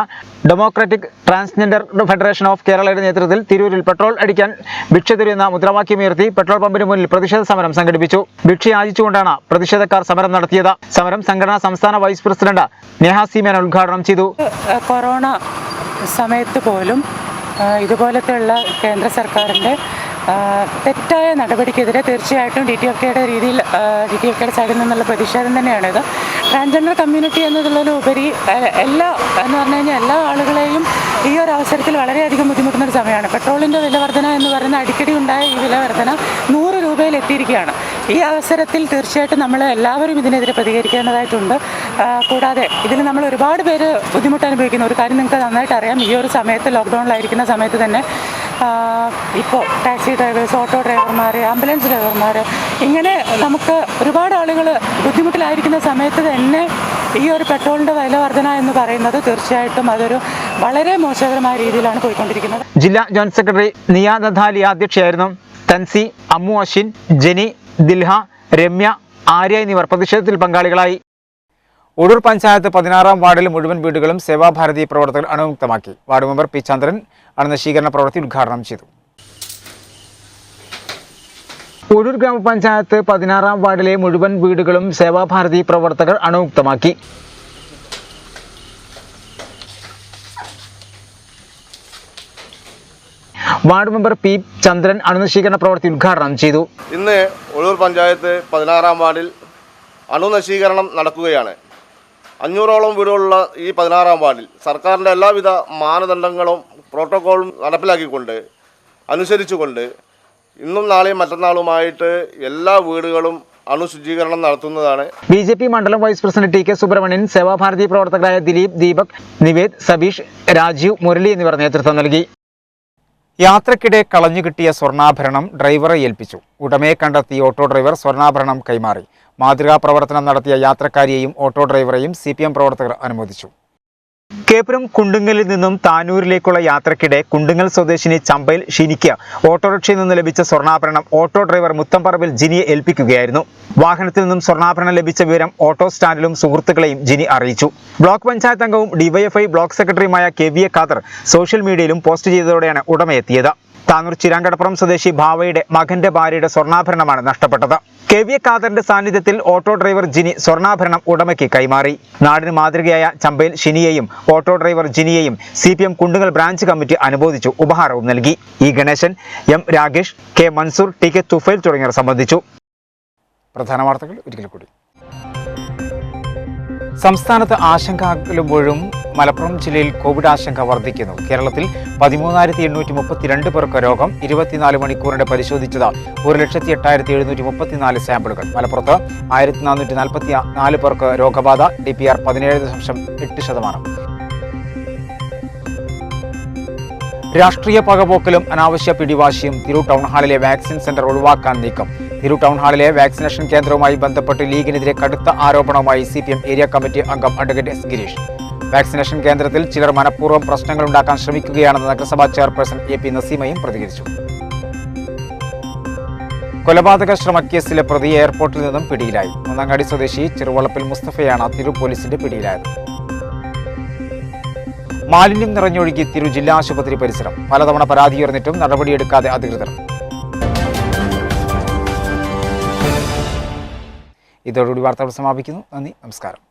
ഡെമോക്രാറ്റിക് ട്രാൻസ്ജെൻഡർ ഫെഡറേഷൻ ഓഫ് കേരളയുടെ നേതൃത്വത്തിൽ തിരൂരിൽ പെട്രോൾ അടിക്കാൻ ഭിക്ഷ തരുന്ന മുദ്രാവാക്യമുയർത്തി പെട്രോൾ പമ്പിന് മുന്നിൽ പ്രതിഷേധ സമരം സംഘടിപ്പിച്ചു. ഭിക്ഷ യാചിച്ചുകൊണ്ടാണ് പ്രതിഷേധക്കാർ സമരം നടത്തിയത്. സമരം സംഘടനാ സംസ്ഥാന vice president Neha C Menon ഉദ്ഘാടനം ചെയ്തു. കൊറോണ സമയത്ത് പോലും ഇതുപോലത്തെയുള്ള കേന്ദ്ര സർക്കാരിൻ്റെ തെറ്റായ നടപടിക്കെതിരെ തീർച്ചയായിട്ടും DTFKയുടെ സൈഡിൽ നിന്നുള്ള പ്രതിഷേധം തന്നെയാണിത്. ട്രാൻസ്ജെൻഡർ കമ്മ്യൂണിറ്റി എന്നതിലുപരി എന്ന് പറഞ്ഞു കഴിഞ്ഞാൽ എല്ലാ ആളുകളെയും ഈ ഒരു അവസരത്തിൽ വളരെയധികം ബുദ്ധിമുട്ടുന്നൊരു സമയമാണ്. പെട്രോളിൻ്റെ വില വർധന എന്ന് പറയുന്ന അടിക്കടി ഉണ്ടായ ഈ വില വർധന 100 രൂപയിൽ എത്തിയിരിക്കുകയാണ്. ഈ അവസരത്തിൽ തീർച്ചയായിട്ടും നമ്മൾ എല്ലാവരും ഇതിനെതിരെ പ്രതികരിക്കേണ്ടതായിട്ടുണ്ട്. കൂടാതെ ഇതിൽ നമ്മൾ ഒരുപാട് പേര് ബുദ്ധിമുട്ട് അനുഭവിക്കുന്ന ഒരു കാര്യം നിങ്ങൾക്ക് നന്നായിട്ട് അറിയാം. ഈ ഒരു സമയത്ത് ലോക്ക്ഡൗണിലായിരിക്കുന്ന സമയത്ത് തന്നെ ഇപ്പോൾ ടാക്സി ഡ്രൈവേഴ്സ്, ഓട്ടോ ഡ്രൈവർമാർ, ആംബുലൻസ് ഡ്രൈവർമാർ, ഇങ്ങനെ നമുക്ക് ഒരുപാട് ആളുകൾ ബുദ്ധിമുട്ടിലായിരിക്കുന്ന സമയത്ത് തന്നെ ഈ ഒരു പെട്രോളിൻ്റെ വില വർധന എന്ന് പറയുന്നത് തീർച്ചയായിട്ടും അതൊരു വളരെ മോശകരമായ രീതിയിലാണ് പോയിക്കൊണ്ടിരിക്കുന്നത്. ജില്ലാ ജോയിന്റ് സെക്രട്ടറി നിയ നഥാലിയ അധ്യക്ഷയായിരുന്നു. തൻസി, അമ്മു അശ്വിൻ, ജെനി, ദിൽഹ, രമ്യ, ആര്യ എന്നിവർ പ്രതിഷേധത്തിൽ പങ്കാളികളായി. ഒഴൂർ പഞ്ചായത്ത് 16-ാം വാർഡിൽ മുഴുവൻ വീടുകളും സേവാഭാരതി പ്രവർത്തകർ അണുമുക്തമാക്കി. വാർഡ് മെമ്പർ P ചന്ദ്രൻ അണുനശീകരണ പ്രവൃത്തി ഉദ്ഘാടനം ചെയ്തു. ഒഴൂർ ഗ്രാമപഞ്ചായത്ത് 16-ാം വാർഡിലെ മുഴുവൻ വീടുകളും സേവാഭാരതി പ്രവർത്തകർ അണുമുക്തമാക്കി. വാർഡ് മെമ്പർ P ചന്ദ്രൻ അണുനശീകരണ പ്രവൃത്തി ഉദ്ഘാടനം ചെയ്തു. ഇന്ന് ഒഴൂർ പഞ്ചായത്ത് 16-ാം വാർഡിൽ അണുനശീകരണം നടക്കുകയാണ്. 500ഓളം വീടുകളുള്ള ഈ 16-ാം വാർഡിൽ സർക്കാരിൻ്റെ എല്ലാവിധ മാനദണ്ഡങ്ങളും പ്രോട്ടോക്കോളും നടപ്പിലാക്കിക്കൊണ്ട് അനുസരിച്ചുകൊണ്ട് ഇന്നും നാളെയും മറ്റന്നാളുമായിട്ട് എല്ലാ വീടുകളും അണുശുചീകരണം നടത്തുന്നതാണ്. BJP മണ്ഡലം vice president TK Subramanian, Sevabharathi പ്രവർത്തകരായ ദിലീപ്, ദീപക്, നിവേദ്, സബീഷ്, രാജീവ്, മുരളി എന്നിവർ നേതൃത്വം നൽകി. യാത്രക്കിടെ കളഞ്ഞുകിട്ടിയ സ്വർണ്ണാഭരണം ഡ്രൈവറെ ഏൽപ്പിച്ചു. ഉടമയെ കണ്ടെത്തി ഓട്ടോ ഡ്രൈവർ സ്വർണ്ണാഭരണം കൈമാറി. മാതൃകാ പ്രവർത്തനം നടത്തിയ യാത്രക്കാരിയെയും ഓട്ടോ ഡ്രൈവറെയും CPM പ്രവർത്തകർ അനുമോദിച്ചു. കേപ്പുരം കുണ്ടുങ്ങലിൽ നിന്നും താനൂരിലേക്കുള്ള യാത്രക്കിടെ കുണ്ടുങ്ങൽ സ്വദേശിനി ചമ്പയിൽ ഷിനിക്ക് ഓട്ടോറിക്ഷയിൽ നിന്ന് ലഭിച്ച സ്വർണ്ണാഭരണം ഓട്ടോ ഡ്രൈവർ മുത്തംപറമ്പിൽ ജിനിയെ ഏൽപ്പിക്കുകയായിരുന്നു. വാഹനത്തിൽ നിന്നും സ്വർണ്ണാഭരണം ലഭിച്ച വിവരം ഓട്ടോ സ്റ്റാൻഡിലും സുഹൃത്തുക്കളെയും ജിനി അറിയിച്ചു. ബ്ലോക്ക് പഞ്ചായത്ത് അംഗവും DYFI ബ്ലോക്ക് സെക്രട്ടറിയുമായ KVA ഖാദർ സോഷ്യൽ മീഡിയയിലും പോസ്റ്റ് ചെയ്തതോടെയാണ് ഉടമയെത്തിയത്. താനൂർ ചിരാങ്കടപ്പുറം സ്വദേശി ഭാവയുടെ മകന്റെ ഭാര്യയുടെ സ്വർണ്ണാഭരണമാണ് നഷ്ടപ്പെട്ടത്. KVA ഖാദറിന്റെ സാന്നിധ്യത്തിൽ ഓട്ടോ ഡ്രൈവർ ജിനി സ്വർണ്ണാഭരണം ഉടമയ്ക്ക് കൈമാറി. നാടിന് മാതൃകയായ ചമ്പയിൽ ഷിനിയെയും ഓട്ടോ ഡ്രൈവർ ജിനിയെയും CPM കുണ്ടുങ്ങൽ ബ്രാഞ്ച് കമ്മിറ്റി അനുമോദിച്ചു. ഉപഹാരവും നൽകി. E Ganesan, M Rakesh, K Mansoor, TK Tufail തുടങ്ങിയവർ സംബന്ധിച്ചു. പ്രധാന വാർത്തകൾ ഒരിക്കൽ കൂടി. സംസ്ഥാനത്ത് ആശങ്ക അകലുമ്പോഴും മലപ്പുറം ജില്ലയിൽ കോവിഡ് ആശങ്ക വർദ്ധിക്കുന്നു. കേരളത്തിൽ 13,832 പേർക്ക് രോഗം. 24 മണിക്കൂറിന്റെ പരിശോധിച്ചത് 1,08,734 സാമ്പിളുകൾ. മലപ്പുറത്ത് 1,444 പേർക്ക് രോഗബാധ. DPR 17.8%. രാഷ്ട്രീയ പകപോക്കലും അനാവശ്യ പിടിവാശിയും തിരൂർ ടൗൺ ഹാളിലെ വാക്സിൻ സെന്റർ ഒഴിവാക്കാൻ നീക്കം. തിരൂർ ടൗൺ ഹാളിലെ വാക്സിനേഷൻ കേന്ദ്രവുമായി ബന്ധപ്പെട്ട് ലീഗിനെതിരെ കടുത്ത ആരോപണവുമായി CPM ഏരിയ കമ്മിറ്റി അംഗം അഡ്വക്കേറ്റ് S. ഗിരീഷ്. വാക്സിനേഷൻ കേന്ദ്രത്തിൽ ചിലർ മനഃപൂർവ്വം പ്രശ്നങ്ങളുണ്ടാക്കാൻ ശ്രമിക്കുകയാണെന്ന് നഗരസഭാ ചെയർപേഴ്സൺ AP നസീമയും പ്രതികരിച്ചു. കൊലപാതക ശ്രമക്കേസിലെ പ്രതി എയർപോർട്ടിൽ നിന്നും പിടിയിലായി. മൂന്നങ്ങാടി സ്വദേശി ചെറുവളപ്പിൽ മുസ്തഫയാണ് തിരൂർ പോലീസിന്റെ പിടിയിലായത്. മാലിന്യം നിറഞ്ഞൊഴുകി തിരൂർ ജില്ലാ ആശുപത്രി പരിസരം. പലതവണ പരാതി ഉയർന്നിട്ടും നടപടിയെടുക്കാതെ അധികൃതർ. ഇതോടുകൂടി വാർത്തകൾ സമാപിക്കുന്നു. നന്ദി, നമസ്കാരം.